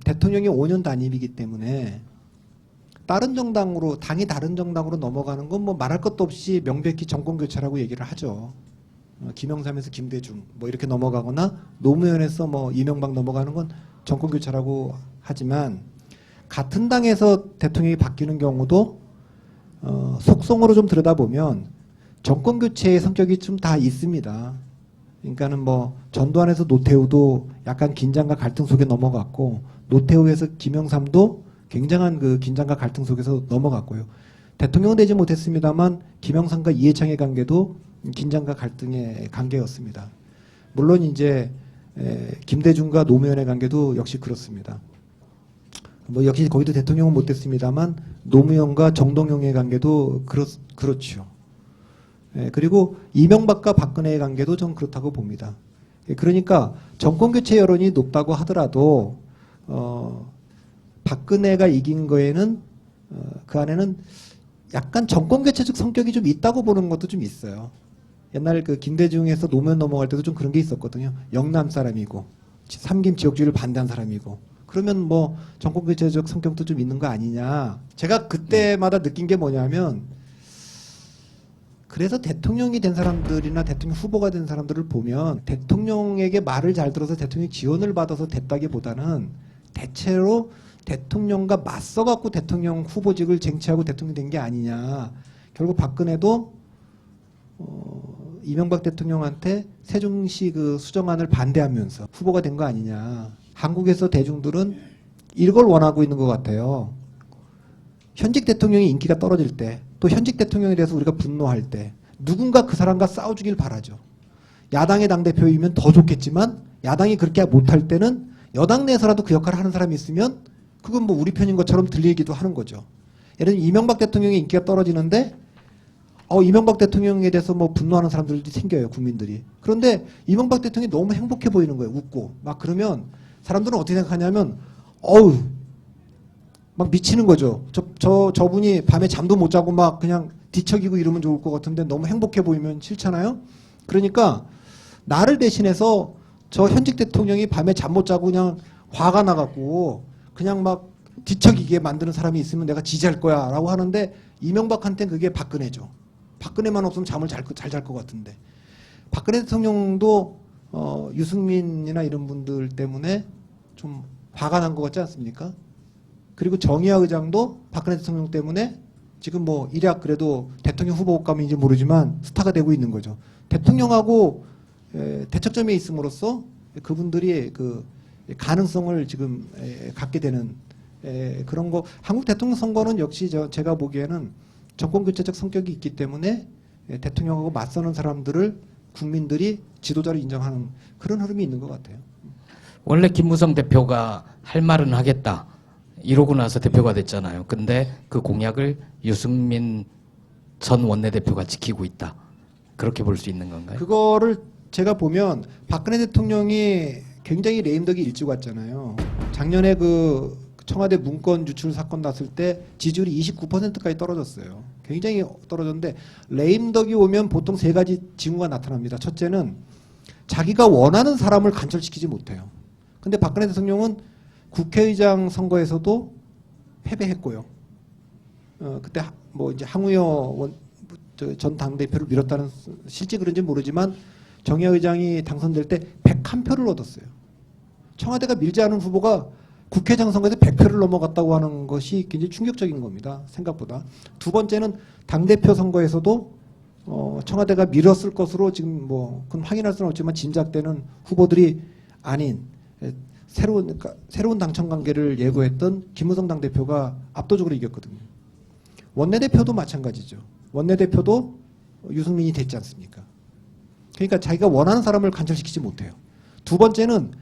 대통령이 5년 단임이기 때문에 다른 정당으로 당이 다른 정당으로 넘어가는 건 뭐 말할 것도 없이 명백히 정권 교체라고 얘기를 하죠. 김영삼에서 김대중 뭐 이렇게 넘어가거나 노무현에서 뭐 이명박 넘어가는 건 정권 교체라고 하지만 같은 당에서 대통령이 바뀌는 경우도 속성으로 좀 들여다보면 정권 교체의 성격이 좀 다 있습니다. 그러니까는 뭐 전두환에서 노태우도 약간 긴장과 갈등 속에 넘어갔고 노태우에서 김영삼도 굉장한 그 긴장과 갈등 속에서 넘어갔고요. 대통령은 되지 못했습니다만 김영삼과 이해창의 관계도 긴장과 갈등의 관계였습니다. 물론 이제 김대중과 노무현의 관계도 역시 그렇습니다. 뭐 역시 거기도 대통령은 못됐습니다만 노무현과 정동영의 관계도 그렇죠. 그리고 이명박과 박근혜의 관계도 좀 그렇다고 봅니다. 그러니까 정권 교체 여론이 높다고 하더라도 박근혜가 이긴 거에는 그 안에는 약간 정권 교체적 성격이 좀 있다고 보는 것도 좀 있어요. 옛날 그 김대중에서 노무현 넘어갈 때도 좀 그런 게 있었거든요. 영남 사람이고 삼김 지역주의를 반대한 사람이고 그러면 뭐 정권교체적 성격도 좀 있는 거 아니냐. 제가 그때마다 느낀 게 뭐냐면 그래서 대통령이 된 사람들이나 대통령 후보가 된 사람들을 보면 대통령에게 말을 잘 들어서 대통령 지원을 받아서 됐다기보다는 대체로 대통령과 맞서갖고 대통령 후보직을 쟁취하고 대통령이 된 게 아니냐. 결국 박근혜도 이명박 대통령한테 세종시 그 수정안을 반대하면서 후보가 된 거 아니냐. 한국에서 대중들은 이걸 원하고 있는 것 같아요. 현직 대통령이 인기가 떨어질 때, 또 현직 대통령에 대해서 우리가 분노할 때 누군가 그 사람과 싸워주길 바라죠. 야당의 당대표이면 더 좋겠지만 야당이 그렇게 못할 때는 여당 내에서라도 그 역할을 하는 사람이 있으면 그건 뭐 우리 편인 것처럼 들리기도 하는 거죠. 예를 들면 이명박 대통령의 인기가 떨어지는데 이명박 대통령에 대해서 뭐 분노하는 사람들이 생겨요, 국민들이. 그런데 이명박 대통령이 너무 행복해 보이는 거예요, 웃고. 막 그러면 사람들은 어떻게 생각하냐면 막 미치는 거죠. 저분이 밤에 잠도 못 자고 막 그냥 뒤척이고 이러면 좋을 것 같은데 너무 행복해 보이면 싫잖아요. 그러니까 나를 대신해서 저 현직 대통령이 밤에 잠 못 자고 그냥 화가 나갖고 그냥 막 뒤척이게 만드는 사람이 있으면 내가 지지할 거야 라고 하는데 이명박한테는 그게 박근혜죠. 박근혜만 없으면 잠을 잘 잘 것 같은데. 박근혜 대통령도 유승민이나 이런 분들 때문에 좀 화가 난 것 같지 않습니까? 그리고 정의화 의장도 박근혜 대통령 때문에 지금 뭐 일약 그래도 대통령 후보감인지 모르지만 스타가 되고 있는 거죠. 대통령하고 대척점에 있음으로써 그분들이 그 가능성을 지금 갖게 되는 그런 거. 한국 대통령 선거는 역시 제가 보기에는 정권교체적 성격이 있기 때문에 대통령하고 맞서는 사람들을 국민들이 지도자로 인정하는 그런 흐름이 있는 것 같아요. 원래 김무성 대표가 할 말은 하겠다 이러고 나서 대표가 됐잖아요. 근데 그 공약을 유승민 전 원내대표가 지키고 있다. 그렇게 볼 수 있는 건가요? 그거를 제가 보면 박근혜 대통령이 굉장히 레임덕이 일찍 왔잖아요. 작년에 그 청와대 문건 유출 사건 났을 때 지지율이 29%까지 떨어졌어요. 굉장히 떨어졌는데 레임덕이 오면 보통 세 가지 징후가 나타납니다. 첫째는 자기가 원하는 사람을 간철시키지 못해요. 근데 박근혜 대통령은 국회의장 선거에서도 패배했고요. 그때 뭐 이제 항우여 전 당대표를 밀었다는 실제 그런지 모르지만 정의화 의장이 당선될 때 101표를 얻었어요. 청와대가 밀지 않은 후보가 국회의장 선거에서 100표를 넘어갔다고 하는 것이 굉장히 충격적인 겁니다. 생각보다. 두 번째는 당대표 선거에서도 청와대가 밀었을 것으로 지금 뭐 그건 확인할 수는 없지만 짐작되는 후보들이 아닌 새로운 당청 관계를 예고했던 김무성 당대표가 압도적으로 이겼거든요. 원내대표도 마찬가지죠. 원내대표도 유승민이 됐지 않습니까? 그러니까 자기가 원하는 사람을 관철시키지 못해요. 두 번째는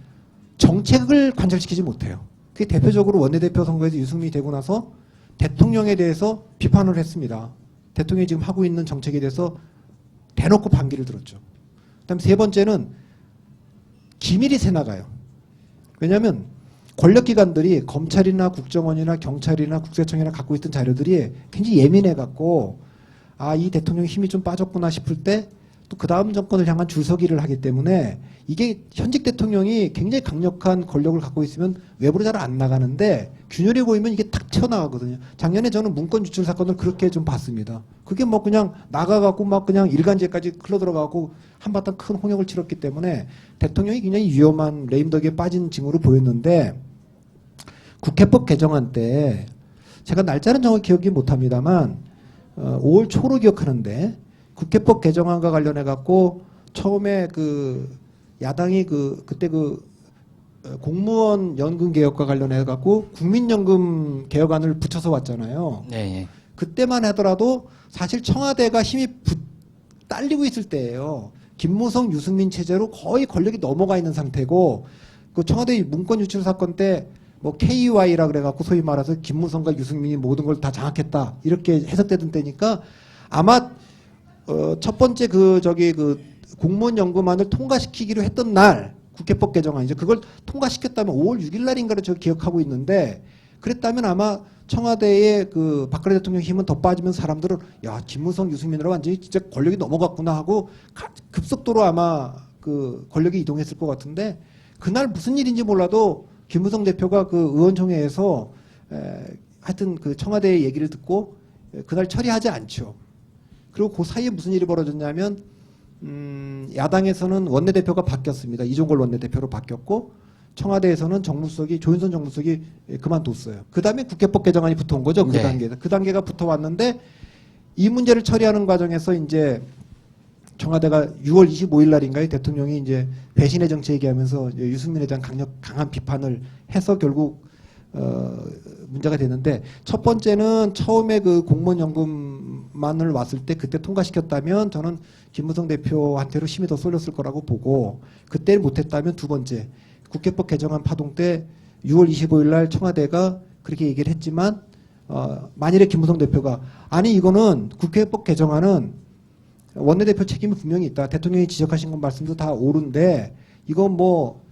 정책을 관철시키지 못해요. 그게 대표적으로 원내대표 선거에서 유승민이 되고 나서 대통령에 대해서 비판을 했습니다. 대통령이 지금 하고 있는 정책에 대해서 대놓고 반기를 들었죠. 그다음에 세 번째는 기밀이 새나가요. 왜냐하면 권력기관들이 검찰이나 국정원이나 경찰이나 국세청이나 갖고 있던 자료들이 굉장히 예민해갖고 이 대통령의 힘이 좀 빠졌구나 싶을 때 또 그 다음 정권을 향한 줄서기를 하기 때문에 이게 현직 대통령이 굉장히 강력한 권력을 갖고 있으면 외부로 잘 안 나가는데 균열이 보이면 이게 탁 튀어나가거든요. 작년에 저는 문건 유출 사건을 그렇게 좀 봤습니다. 그게 뭐 그냥 나가갖고 막 그냥 일간지까지 흘러들어가고 한바탕 큰 홍역을 치렀기 때문에 대통령이 굉장히 위험한 레임덕에 빠진 징후로 보였는데 국회법 개정안 때 제가 날짜는 정확히 기억이 못합니다만 5월 초로 기억하는데 국회법 개정안과 관련해 갖고 처음에 그 야당이 그때 공무원 연금 개혁과 관련해 갖고 국민연금 개혁안을 붙여서 왔잖아요. 네. 그때만 하더라도 사실 청와대가 힘이 딸리고 있을 때예요. 김무성, 유승민 체제로 거의 권력이 넘어가 있는 상태고 그 청와대 문건 유출 사건 때 뭐 KY라 그래갖고 소위 말해서 김무성과 유승민이 모든 걸 다 장악했다 이렇게 해석되던 때니까 아마 첫 번째 그 공무원 연금안을 통과시키기로 했던 날 국회법 개정안이죠. 그걸 통과시켰다면 5월 6일 날인가를 제가 기억하고 있는데 그랬다면 아마 청와대의 그 박근혜 대통령 힘은 더 빠지면 사람들은 야 김무성 유승민으로 완전히 진짜 권력이 넘어갔구나 하고 급속도로 아마 그 권력이 이동했을 것 같은데 그날 무슨 일인지 몰라도 김무성 대표가 그 의원총회에서 하여튼 그 청와대의 얘기를 듣고 그날 처리하지 않죠. 그리고 그 사이에 무슨 일이 벌어졌냐면 야당에서는 원내대표가 바뀌었습니다. 이종걸 원내대표로 바뀌었고 청와대에서는 정무수석이 조윤선 정무수석이 그만뒀어요. 그 다음에 국회법 개정안이 붙어온 거죠. 그 네. 단계에서. 그 단계가 붙어왔는데 이 문제를 처리하는 과정에서 이제 청와대가 6월 25일 날인가요? 대통령이 이제 배신의 정치 얘기하면서 유승민에 대한 강한 비판을 해서 결국 문제가 되는데 첫 번째는 처음에 그 공무원연금만을 왔을 때 그때 통과시켰다면 저는 김무성 대표한테로 힘이 더 쏠렸을 거라고 보고 그때 못했다면 두 번째 국회법 개정안 파동 때 6월 25일 날 청와대가 그렇게 얘기를 했지만 만일에 김무성 대표가 아니 이거는 국회법 개정안은 원내대표 책임이 분명히 있다. 대통령이 지적하신 건 말씀도 다 옳은데 이건 뭐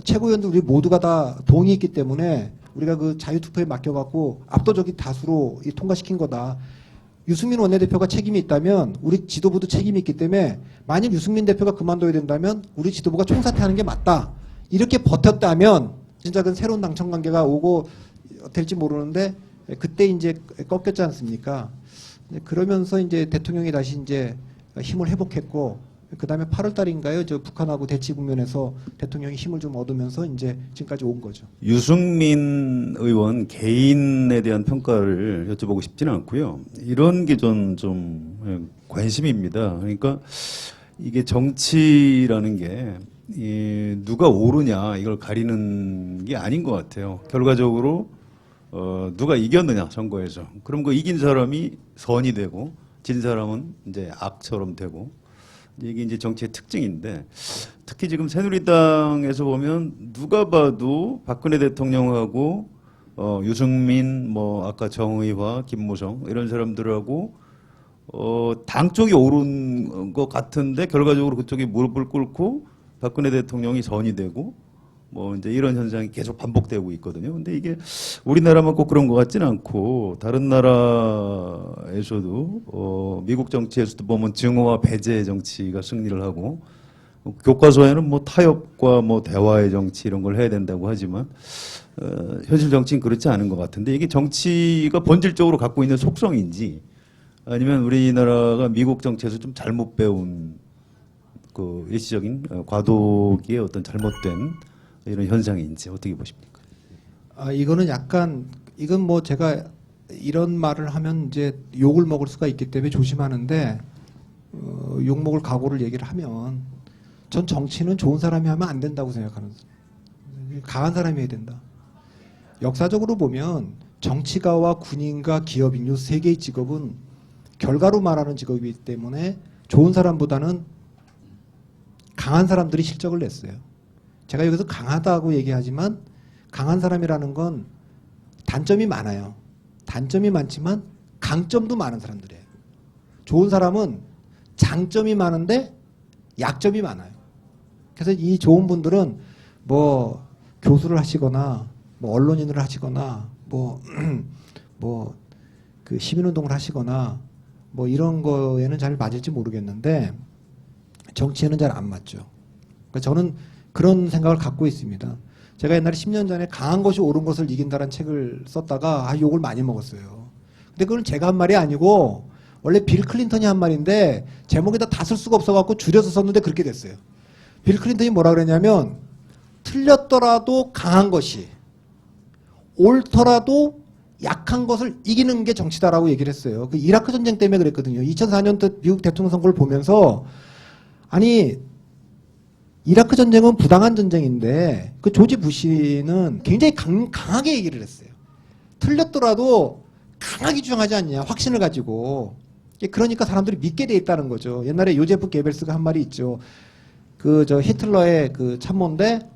최고위원들 우리 모두가 다 동의 있기 때문에 우리가 그 자유투표에 맡겨갖고 압도적인 다수로 통과시킨 거다. 유승민 원내대표가 책임이 있다면 우리 지도부도 책임이 있기 때문에 만일 유승민 대표가 그만둬야 된다면 우리 지도부가 총사퇴하는 게 맞다. 이렇게 버텼다면 진짜 그 새로운 당청 관계가 오고 될지 모르는데 그때 이제 꺾였지 않습니까? 그러면서 이제 대통령이 다시 이제 힘을 회복했고 그 다음에 8월 달인가요? 저 북한하고 대치 국면에서 대통령이 힘을 좀 얻으면서 이제 지금까지 온 거죠. 유승민 의원 개인에 대한 평가를 여쭤보고 싶지는 않고요. 이런 게 좀 관심입니다. 그러니까 이게 정치라는 게 누가 옳으냐 이걸 가리는 게 아닌 것 같아요. 결과적으로 누가 이겼느냐 선거에서 그럼 그 이긴 사람이 선이 되고 진 사람은 이제 악처럼 되고 이게 이제 정치의 특징인데 특히 지금 새누리당에서 보면 누가 봐도 박근혜 대통령하고 유승민 뭐 아까 정의화 김무성 이런 사람들하고 당 쪽이 옳은 것 같은데 결과적으로 그쪽이 무릎을 꿇고 박근혜 대통령이 선이 되고 뭐 이제 이런 현상이 계속 반복되고 있거든요. 근데 이게 우리나라만 꼭 그런 것 같지는 않고 다른 나라에서도 미국 정치에서도 보면 증오와 배제의 정치가 승리를 하고 교과서에는 뭐 타협과 뭐 대화의 정치 이런 걸 해야 된다고 하지만 현실 정치는 그렇지 않은 것 같은데 이게 정치가 본질적으로 갖고 있는 속성인지 아니면 우리나라가 미국 정치에서 좀 잘못 배운 그 일시적인 과도기의 어떤 잘못된 이런 현상인지 어떻게 보십니까? 이거는 약간 이건 뭐 제가 이런 말을 하면 이제 욕을 먹을 수가 있기 때문에 조심하는데 욕 먹을 각오를 얘기를 하면 전 정치는 좋은 사람이 하면 안 된다고 생각하는 강한 사람이 해야 된다. 역사적으로 보면 정치가와 군인과 기업인 요 세 개의 직업은 결과로 말하는 직업이기 때문에 좋은 사람보다는 강한 사람들이 실적을 냈어요. 제가 여기서 강하다고 얘기하지만 강한 사람이라는 건 단점이 많아요. 단점이 많지만 강점도 많은 사람들이에요. 좋은 사람은 장점이 많은데 약점이 많아요. 그래서 이 좋은 분들은 뭐 교수를 하시거나 뭐 언론인을 하시거나 뭐 그 시민운동을 하시거나 뭐 이런 거에는 잘 맞을지 모르겠는데 정치에는 잘 안 맞죠. 그러니까 저는 그런 생각을 갖고 있습니다. 제가 옛날에 10년 전에 강한 것이 옳은 것을 이긴다라는 책을 썼다가 욕을 많이 먹었어요. 근데 그건 제가 한 말이 아니고 원래 빌 클린턴이 한 말인데 제목에다 다 쓸 수가 없어갖고 줄여서 썼는데 그렇게 됐어요. 빌 클린턴이 뭐라 그랬냐면 틀렸더라도 강한 것이 옳더라도 약한 것을 이기는 게 정치다라고 얘기를 했어요. 그 이라크 전쟁 때문에 그랬거든요. 2004년 미국 대통령 선거를 보면서 아니 이라크 전쟁은 부당한 전쟁인데 그 조지 부시는 굉장히 강하게 얘기를 했어요. 틀렸더라도 강하게 주장하지 않냐 확신을 가지고. 그러니까 사람들이 믿게 돼 있다는 거죠. 옛날에 요제프 게벨스가 한 말이 있죠. 그 저 히틀러의 그 참모인데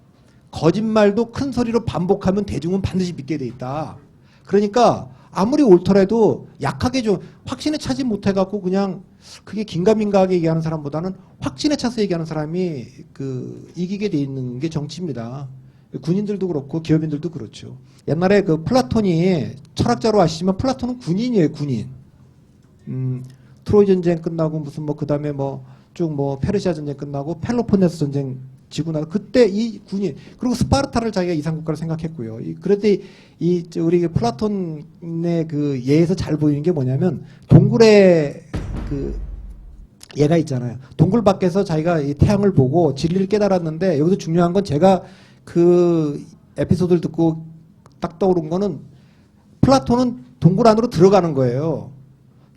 거짓말도 큰 소리로 반복하면 대중은 반드시 믿게 돼 있다. 그러니까 아무리 옳더라도 약하게 좀 확신에 차지 못해갖고 그냥 그게 긴가민가하게 얘기하는 사람보다는 확신에 차서 얘기하는 사람이 그 이기게 돼 있는 게 정치입니다. 군인들도 그렇고 기업인들도 그렇죠. 옛날에 그 플라톤이 철학자로 아시지만 플라톤은 군인이에요, 군인. 트로이 전쟁 끝나고 무슨 뭐 그다음에 뭐 쭉 뭐 페르시아 전쟁 끝나고 펠로폰네소 전쟁 지고 나서 그때 이 군인 그리고 스파르타를 자기가 이상국가로 생각했고요. 그런데 우리 플라톤의 그 예에서 잘 보이는 게 뭐냐면 동굴에 그 얘가 있잖아요. 동굴 밖에서 자기가 이 태양을 보고 진리를 깨달았는데 여기서 중요한 건 제가 그 에피소드를 듣고 딱 떠오른 거는 플라톤은 동굴 안으로 들어가는 거예요.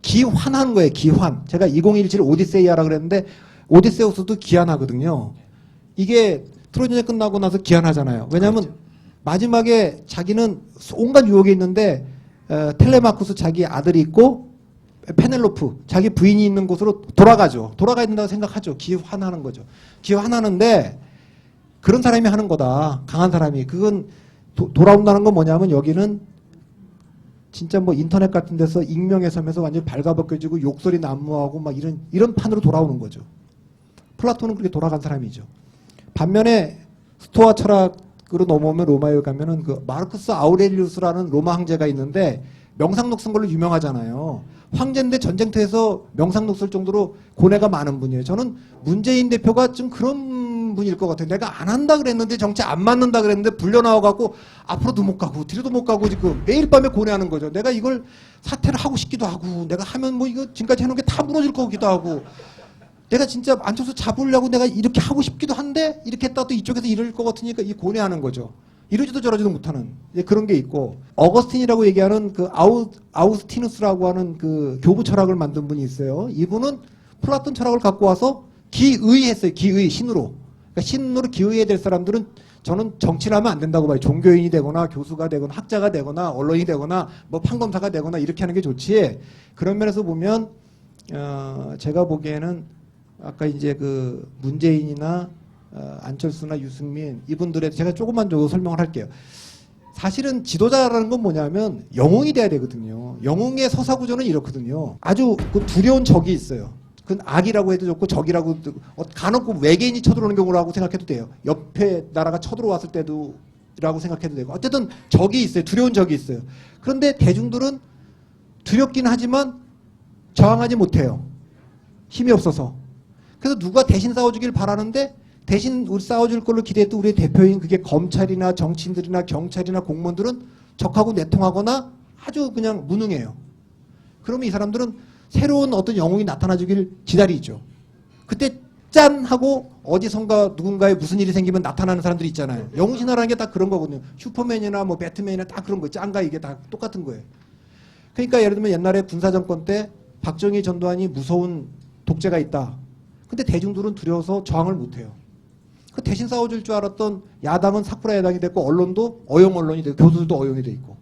기환하는 거예요. 기환. 제가 2017 오디세이아라 그랬는데 오디세우스도 기환하거든요. 이게 트로이전이 끝나고 나서 기환하잖아요. 왜냐하면 마지막에 자기는 온갖 유혹이 있는데 텔레마쿠스 자기 아들이 있고 페넬로프 자기 부인이 있는 곳으로 돌아가죠. 돌아가야 된다고 생각하죠. 기환하는 거죠. 기환하는데 그런 사람이 하는 거다. 강한 사람이. 그건 돌아온다는 건 뭐냐면 여기는 진짜 뭐 인터넷 같은 데서 익명의 섬에서 완전히 발가벗겨지고 욕설이 난무하고 막 이런 판으로 돌아오는 거죠. 플라톤은 그렇게 돌아간 사람이죠. 반면에 스토아 철학으로 넘어오면 로마에 가면은 그 마르쿠스 아우렐리우스라는 로마 황제가 있는데 명상록 쓴 걸로 유명하잖아요. 황제인데 전쟁터에서 명상록 쓸 정도로 고뇌가 많은 분이에요. 저는 문재인 대표가 좀 그런 분일 것 같아요. 내가 안 한다 그랬는데 정치 안 맞는다 그랬는데 불려 나와갖고 앞으로도 못 가고 뒤로도 못 가고 지금 매일 밤에 고뇌하는 거죠. 내가 이걸 사퇴를 하고 싶기도 하고 내가 하면 뭐 이거 지금까지 해놓은 게 다 무너질 거기도 하고 내가 진짜 안철수 잡으려고 내가 이렇게 하고 싶기도 한데 이렇게 했다가 또 이쪽에서 이럴 것 같으니까 이 고뇌하는 거죠. 이러지도 저러지도 못하는 그런 게 있고 어거스틴이라고 얘기하는 그 아우스티누스라고 하는 그 교부 철학을 만든 분이 있어요. 이분은 플라톤 철학을 갖고 와서 기의했어요. 기의 신으로. 그러니까 신으로 기의해야 될 사람들은 저는 정치를 하면 안 된다고 봐요. 종교인이 되거나 교수가 되거나 학자가 되거나 언론이 되거나 뭐 판검사가 되거나 이렇게 하는 게 좋지. 그런 면에서 보면 제가 보기에는 아까 이제 그 문재인이나 안철수나 유승민 이분들에 제가 조금만 더 설명을 할게요. 사실은 지도자라는 건 뭐냐면 영웅이 돼야 되거든요. 영웅의 서사구조는 이렇거든요. 아주 그 두려운 적이 있어요. 그건 악이라고 해도 좋고 적이라고 해도 간혹 외계인이 쳐들어오는 경우라고 생각해도 돼요. 옆에 나라가 쳐들어왔을 때도 라고 생각해도 되고 어쨌든 적이 있어요. 두려운 적이 있어요. 그런데 대중들은 두렵긴 하지만 저항하지 못해요. 힘이 없어서. 그래서 누가 대신 싸워주길 바라는데 대신 우리 싸워줄 걸로 기대했던 우리의 대표인 그게 검찰이나 정치인들이나 경찰이나 공무원들은 적하고 내통하거나 아주 그냥 무능해요. 그러면 이 사람들은 새로운 어떤 영웅이 나타나주길 기다리죠. 그때 짠 하고 어디선가 누군가에 무슨 일이 생기면 나타나는 사람들이 있잖아요. 영웅 신화라는 게 다 그런 거거든요. 슈퍼맨이나 뭐 배트맨이나 다 그런 거 짠가 이게 다 똑같은 거예요. 그러니까 예를 들면 옛날에 군사정권 때 박정희 전두환이 무서운 독재가 있다. 근데 대중들은 두려워서 저항을 못해요. 그 대신 싸워줄 줄 알았던 야당은 사쿠라 야당이 됐고 언론도 어용 언론이 되고 교수들도 어용이 돼 있고.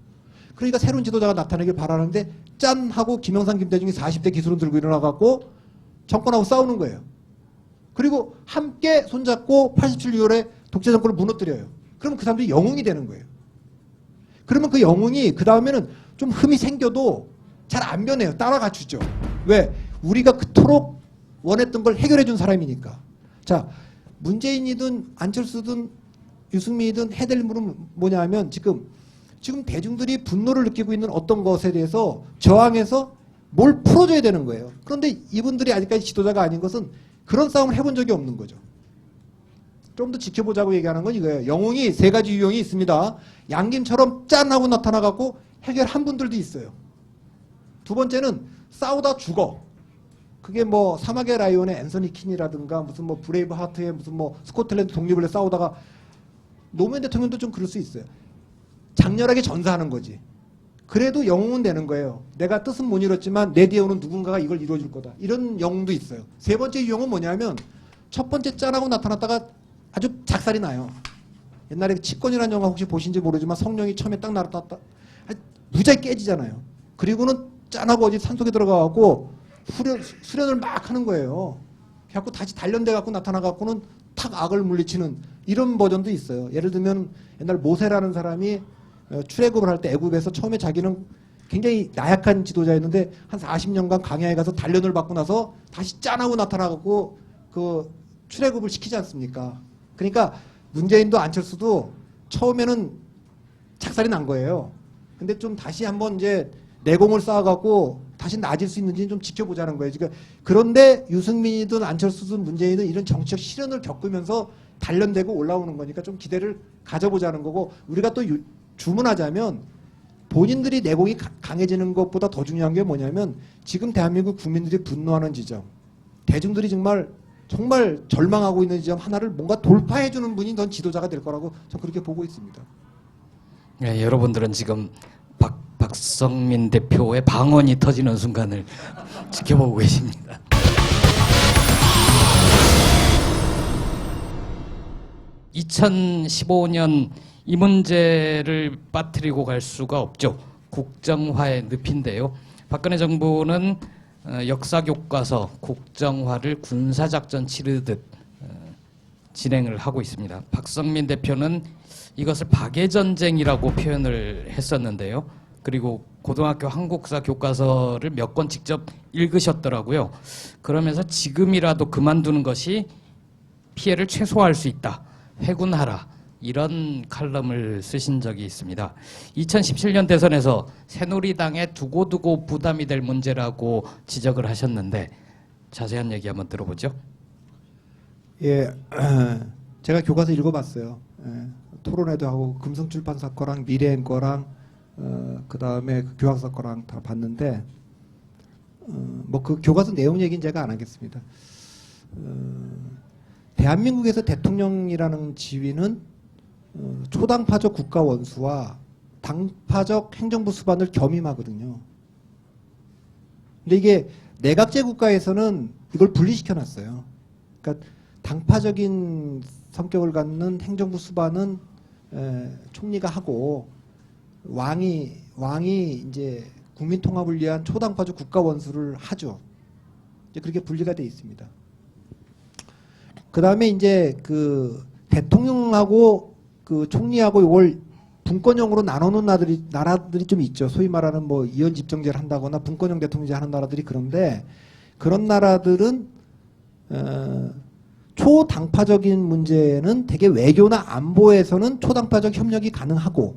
그러니까 새로운 지도자가 나타나길 바라는데 짠 하고 김영삼 김대중이 40대 기술은 들고 일어나갖고 정권하고 싸우는 거예요. 그리고 함께 손잡고 87 6월에 독재 정권을 무너뜨려요. 그러면 그 사람들이 영웅이 되는 거예요. 그러면 그 영웅이 그 다음에는 좀 흠이 생겨도 잘 안 변해요. 따라가 주죠. 왜? 우리가 그토록 원했던 걸 해결해 준 사람이니까. 자, 문재인이든 안철수든 유승민이든 해야 될 일은 뭐냐 하면 지금 대중들이 분노를 느끼고 있는 어떤 것에 대해서 저항해서 뭘 풀어줘야 되는 거예요. 그런데 이분들이 아직까지 지도자가 아닌 것은 그런 싸움을 해본 적이 없는 거죠. 좀 더 지켜보자고 얘기하는 건 이거예요. 영웅이 세 가지 유형이 있습니다. 양김처럼 짠 하고 나타나갖고 해결한 분들도 있어요. 두 번째는 싸우다 죽어. 그게 뭐 사막의 라이온의 앤서니 킨이라든가 무슨 뭐 브레이브 하트의 무슨 뭐 스코틀랜드 독립을 위해 싸우다가 노무현 대통령도 좀 그럴 수 있어요. 장렬하게 전사하는 거지. 그래도 영웅은 되는 거예요. 내가 뜻은 못 이뤘지만 내 뒤에 오는 누군가가 이걸 이루어줄 거다. 이런 영웅도 있어요. 세 번째 유형은 뭐냐면 첫 번째 짠하고 나타났다가 아주 작살이 나요. 옛날에 치권이라는 영화 혹시 보신지 모르지만 성령이 처음에 딱 나타났다 무지하게 깨지잖아요. 그리고는 짠하고 어디 산속에 들어가갖고 수련을 막 하는 거예요. 그래갖고 다시 단련돼 갖고 나타나 갖고는 탁 악을 물리치는 이런 버전도 있어요. 예를 들면 옛날 모세라는 사람이 출애굽을 할 때 애굽에서 처음에 자기는 굉장히 나약한 지도자였는데 한 40년간 광야에 가서 단련을 받고 나서 다시 짠하고 나타나 갖고 그 출애굽을 시키지 않습니까? 그러니까 문재인도 안철수도 처음에는 착살이 난 거예요. 근데 좀 다시 한번 이제 내공을 쌓아갖고 다시 나아질 수 있는지는 좀 지켜보자는 거예요. 그러니까 그런데 유승민이든 안철수든 문재인이든 이런 정치적 시련을 겪으면서 단련되고 올라오는 거니까 좀 기대를 가져보자는 거고, 우리가 또 주문하자면 본인들이 내공이 강해지는 것보다 더 중요한 게 뭐냐면 지금 대한민국 국민들이 분노하는 지점, 대중들이 정말 절망하고 있는 지점 하나를 뭔가 돌파해주는 분이 넌 지도자가 될 거라고 저는 그렇게 보고 있습니다. 네, 여러분들은 지금 박성민 대표의 방언이 터지는 순간을 지켜보고 계십니다. (2015년) 이 문제를 빠뜨리고 갈 수가 없죠. 국정화의 늪인데요. 박근혜 정부는 역사 교과서 국정화를 군사작전 치르듯 진행을 하고 있습니다. 박성민 대표는 이것을 박애전쟁이라고 표현을 했었는데요. 그리고 고등학교 한국사 교과서를 몇 권 직접 읽으셨더라고요. 그러면서 지금이라도 그만두는 것이 피해를 최소화할 수 있다. 회군하라. 이런 칼럼을 쓰신 적이 있습니다. 2017년 대선에서 새누리당에 두고두고 부담이 될 문제라고 지적을 하셨는데 자세한 얘기 한번 들어보죠. 예, 제가 교과서 읽어봤어요. 토론회도 하고 금성출판사 거랑 미래엔 거랑 그 다음에 그 교학사 거랑 다 봤는데 뭐 그 교과서 내용 얘기는 제가 안 하겠습니다. 대한민국에서 대통령이라는 지위는 초당파적 국가 원수와 당파적 행정부 수반을 겸임하거든요. 근데 이게 내각제 국가에서는 이걸 분리시켜 놨어요. 그러니까 당파적인 성격을 갖는 행정부 수반은 총리가 하고 왕이 이제 국민 통합을 위한 초당파적 국가 원수를 하죠. 이제 그렇게 분리가 돼 있습니다. 그 다음에 이제 그 대통령하고 그 총리하고 이걸 분권형으로 나눠놓은 나라들이 좀 있죠. 소위 말하는 뭐 이원 집정제를 한다거나 분권형 대통령제 하는 나라들이. 그런데 그런 나라들은 초당파적인 문제는 되게 외교나 안보에서는 초당파적 협력이 가능하고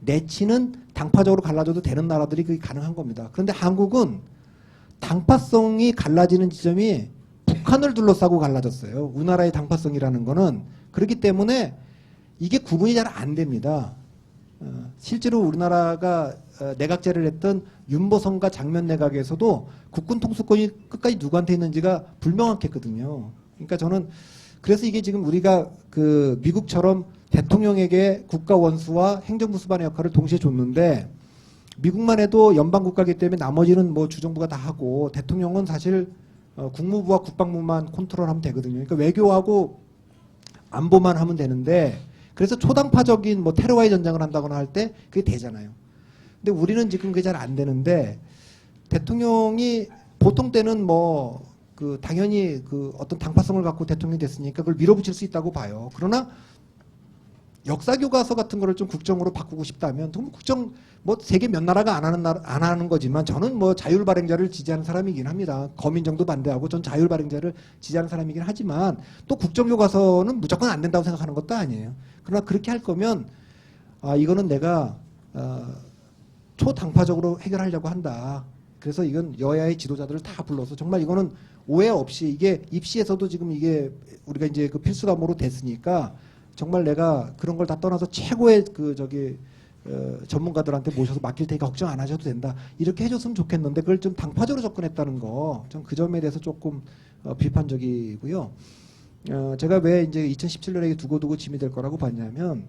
내치는 당파적으로 갈라져도 되는 나라들이 그게 가능한 겁니다. 그런데 한국은 당파성이 갈라지는 지점이 북한을 둘러싸고 갈라졌어요. 우리나라의 당파성이라는 거는. 그렇기 때문에 이게 구분이 잘 안 됩니다. 실제로 우리나라가 내각제를 했던 윤보성과 장면 내각에서도 국군 통수권이 끝까지 누구한테 있는지가 불명확했거든요. 그러니까 저는 그래서 이게 지금 우리가 그 미국처럼 대통령에게 국가 원수와 행정부 수반의 역할을 동시에 줬는데 미국만 해도 연방 국가이기 때문에 나머지는 뭐 주정부가 다 하고 대통령은 사실 국무부와 국방부만 컨트롤하면 되거든요. 그러니까 외교하고 안보만 하면 되는데 그래서 초당파적인 뭐 테러와의 전쟁을 한다거나 할 때 그게 되잖아요. 근데 우리는 지금 그게 잘 안 되는데 대통령이 보통 때는 뭐 그 당연히 그 어떤 당파성을 갖고 대통령이 됐으니까 그걸 밀어붙일 수 있다고 봐요. 그러나 역사 교과서 같은 거를 좀 국정으로 바꾸고 싶다면 국정 뭐 세계 몇 나라가 안 하는 거지만 저는 뭐 자율 발행자를 지지하는 사람이긴 합니다. 거민정도 반대하고 전 자율 발행자를 지지하는 사람이긴 하지만 또 국정 교과서는 무조건 안 된다고 생각하는 것도 아니에요. 그러나 그렇게 할 거면 이거는 내가 초당파적으로 해결하려고 한다. 그래서 이건 여야의 지도자들을 다 불러서 정말 이거는 오해 없이 이게 입시에서도 지금 이게 우리가 이제 그 필수 과목으로 됐으니까 정말 내가 그런 걸 다 떠나서 최고의 그 전문가들한테 모셔서 맡길 테니까 걱정 안 하셔도 된다. 이렇게 해줬으면 좋겠는데 그걸 좀 당파적으로 접근했다는 거, 전 그 점에 대해서 조금 비판적이고요. 제가 왜 이제 2017년에 두고두고 짐이 될 거라고 봤냐면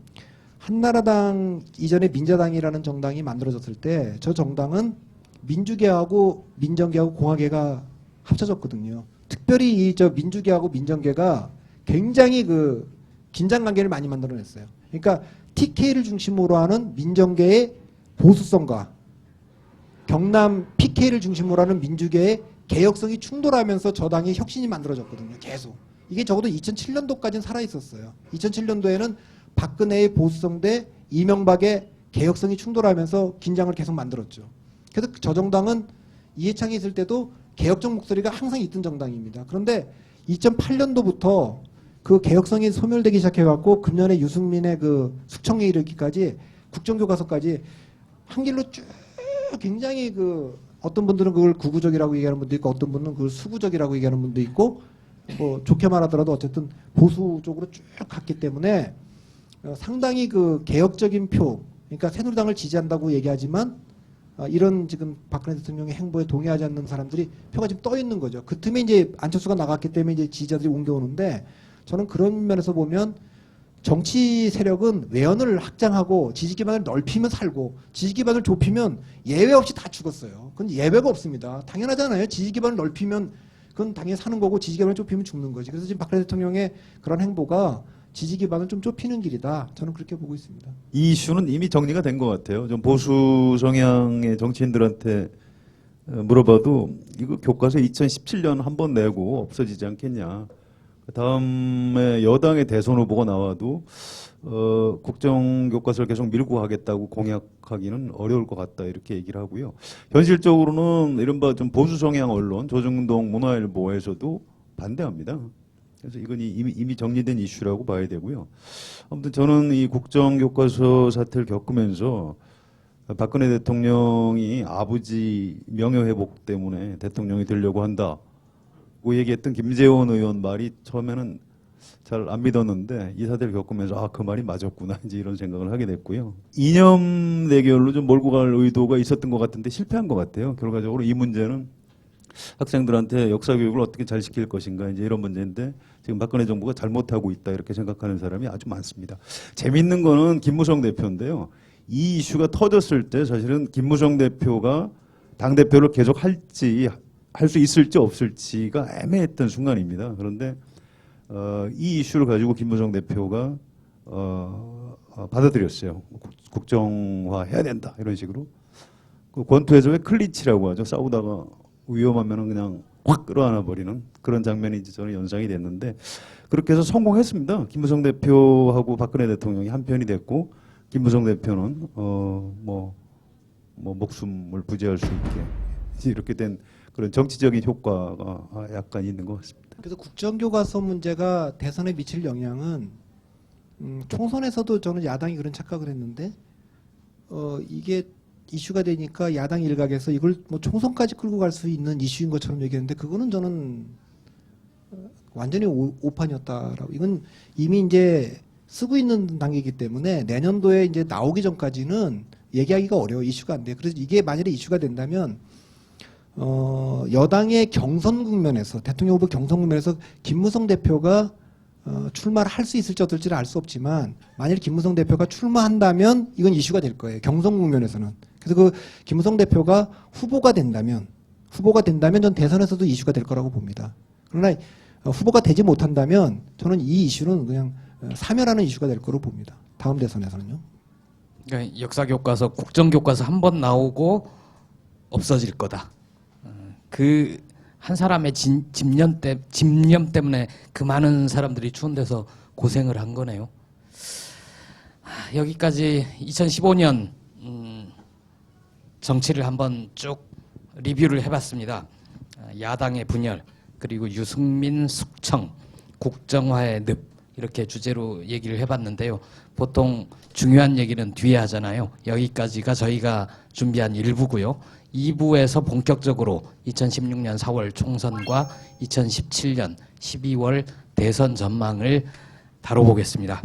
한나라당 이전에 민자당이라는 정당이 만들어졌을 때 저 정당은 민주계하고 민정계하고 공화계가 합쳐졌거든요. 특별히 이 민주계하고 민정계가 굉장히 그 긴장 관계를 많이 만들어냈어요. 그러니까 TK를 중심으로 하는 민정계의 보수성과 경남 PK를 중심으로 하는 민주계의 개혁성이 충돌하면서 저당의 혁신이 만들어졌거든요. 계속. 이게 적어도 2007년도까지는 살아있었어요. 2007년도에는 박근혜의 보수성 대 이명박의 개혁성이 충돌하면서 긴장을 계속 만들었죠. 그래서 저 정당은 이해창이 있을 때도 개혁적 목소리가 항상 있던 정당입니다. 그런데 2008년도부터 그 개혁성이 소멸되기 시작해갖고 금년에 유승민의 그 숙청에 이르기까지 국정교과서까지 한 길로 쭉 굉장히 그 어떤 분들은 그걸 구구적이라고 얘기하는 분도 있고 어떤 분은 그걸 수구적이라고 얘기하는 분도 있고 뭐 좋게 말하더라도 어쨌든 보수 쪽으로 쭉 갔기 때문에 상당히 그 개혁적인 표, 그러니까 새누리당을 지지한다고 얘기하지만 이런 지금 박근혜 대통령의 행보에 동의하지 않는 사람들이 표가 지금 떠 있는 거죠. 그 틈에 이제 안철수가 나갔기 때문에 이제 지지자들이 옮겨오는데 저는 그런 면에서 보면 정치 세력은 외연을 확장하고 지지 기반을 넓히면 살고 지지 기반을 좁히면 예외 없이 다 죽었어요. 그건 예외가 없습니다. 당연하잖아요. 지지 기반을 넓히면 그건 당연히 사는 거고 지지 기반을 좁히면 죽는 거지. 그래서 지금 박근혜 대통령의 그런 행보가 지지 기반을 좀 좁히는 길이다. 저는 그렇게 보고 있습니다. 이 이슈는 이미 정리가 된 것 같아요. 좀 보수 성향의 정치인들한테 물어봐도 이거 교과서 2017년 한 번 내고 없어지지 않겠냐. 다음에 여당의 대선 후보가 나와도 국정 교과서를 계속 밀고 가겠다고 공약하기는 어려울 것 같다 이렇게 얘기를 하고요. 현실적으로는 이른바 좀 보수 성향 언론 조중동 문화일보에서도 반대합니다. 그래서 이건 이미 정리된 이슈라고 봐야 되고요. 아무튼 저는 이 국정교과서 사태를 겪으면서 박근혜 대통령이 아버지 명예회복 때문에 대통령이 되려고 한다고 얘기했던 김재원 의원 말이 처음에는 잘 안 믿었는데 이 사태를 겪으면서 그 말이 맞았구나 이제 이런 생각을 하게 됐고요. 이념 대결로 좀 몰고 갈 의도가 있었던 것 같은데 실패한 것 같아요. 결과적으로 이 문제는 학생들한테 역사 교육을 어떻게 잘 시킬 것인가 이제 이런 문제인데 지금 박근혜 정부가 잘못하고 있다 이렇게 생각하는 사람이 아주 많습니다. 재밌는 거는 김무성 대표인데요. 이 이슈가 터졌을 때 사실은 김무성 대표가 당 대표를 계속 할지 할 수 있을지 없을지가 애매했던 순간입니다. 그런데 이 이슈를 가지고 김무성 대표가 받아들였어요. 국정화 해야 된다 이런 식으로. 그 권투에서 왜 클린치라고 하죠. 싸우다가 위험하면은 그냥 확 끌어안아 버리는 그런 장면이 이제 저는 연상이 됐는데 그렇게 해서 성공했습니다. 김무성 대표하고 박근혜 대통령이 한 편이 됐고 김무성 대표는 뭐 목숨을 부지할 수 있게 이렇게 된 그런 정치적인 효과가 약간 있는 것 같습니다. 그래서 국정교과서 문제가 대선에 미칠 영향은 총선에서도 저는 야당이 그런 착각을 했는데 이게 이슈가 되니까 야당 일각에서 이걸 뭐 총선까지 끌고 갈 수 있는 이슈인 것처럼 얘기했는데 그거는 저는 완전히 오판이었다라고. 이건 이미 이제 쓰고 있는 단계이기 때문에 내년도에 이제 나오기 전까지는 얘기하기가 어려워. 이슈가 안 돼. 그래서 이게 만약에 이슈가 된다면 여당의 경선 국면에서 대통령 후보 경선 국면에서 김무성 대표가 출마를 할 수 있을지 어떨지는 알 수 없지만 만일 김무성 대표가 출마한다면 이건 이슈가 될 거예요. 경선 국면에서는. 그래서 그 김무성 대표가 후보가 된다면 전 대선에서도 이슈가 될 거라고 봅니다. 그러나 후보가 되지 못한다면 저는 이 이슈는 그냥 사면하는 이슈가 될 거로 봅니다. 다음 대선에서는요. 그러니까 역사 교과서, 국정 교과서 한 번 나오고 없어질 거다. 그 한 사람의 집념 때문에 그 많은 사람들이 추운 데서 고생을 한 거네요. 여기까지 2015년 정치를 한번 쭉 리뷰를 해봤습니다. 야당의 분열, 그리고 유승민 숙청, 국정화의 늪 이렇게 주제로 얘기를 해봤는데요. 보통 중요한 얘기는 뒤에 하잖아요. 여기까지가 저희가 준비한 1부고요. 2부에서 본격적으로 2016년 4월 총선과 2017년 12월 대선 전망을 다뤄보겠습니다.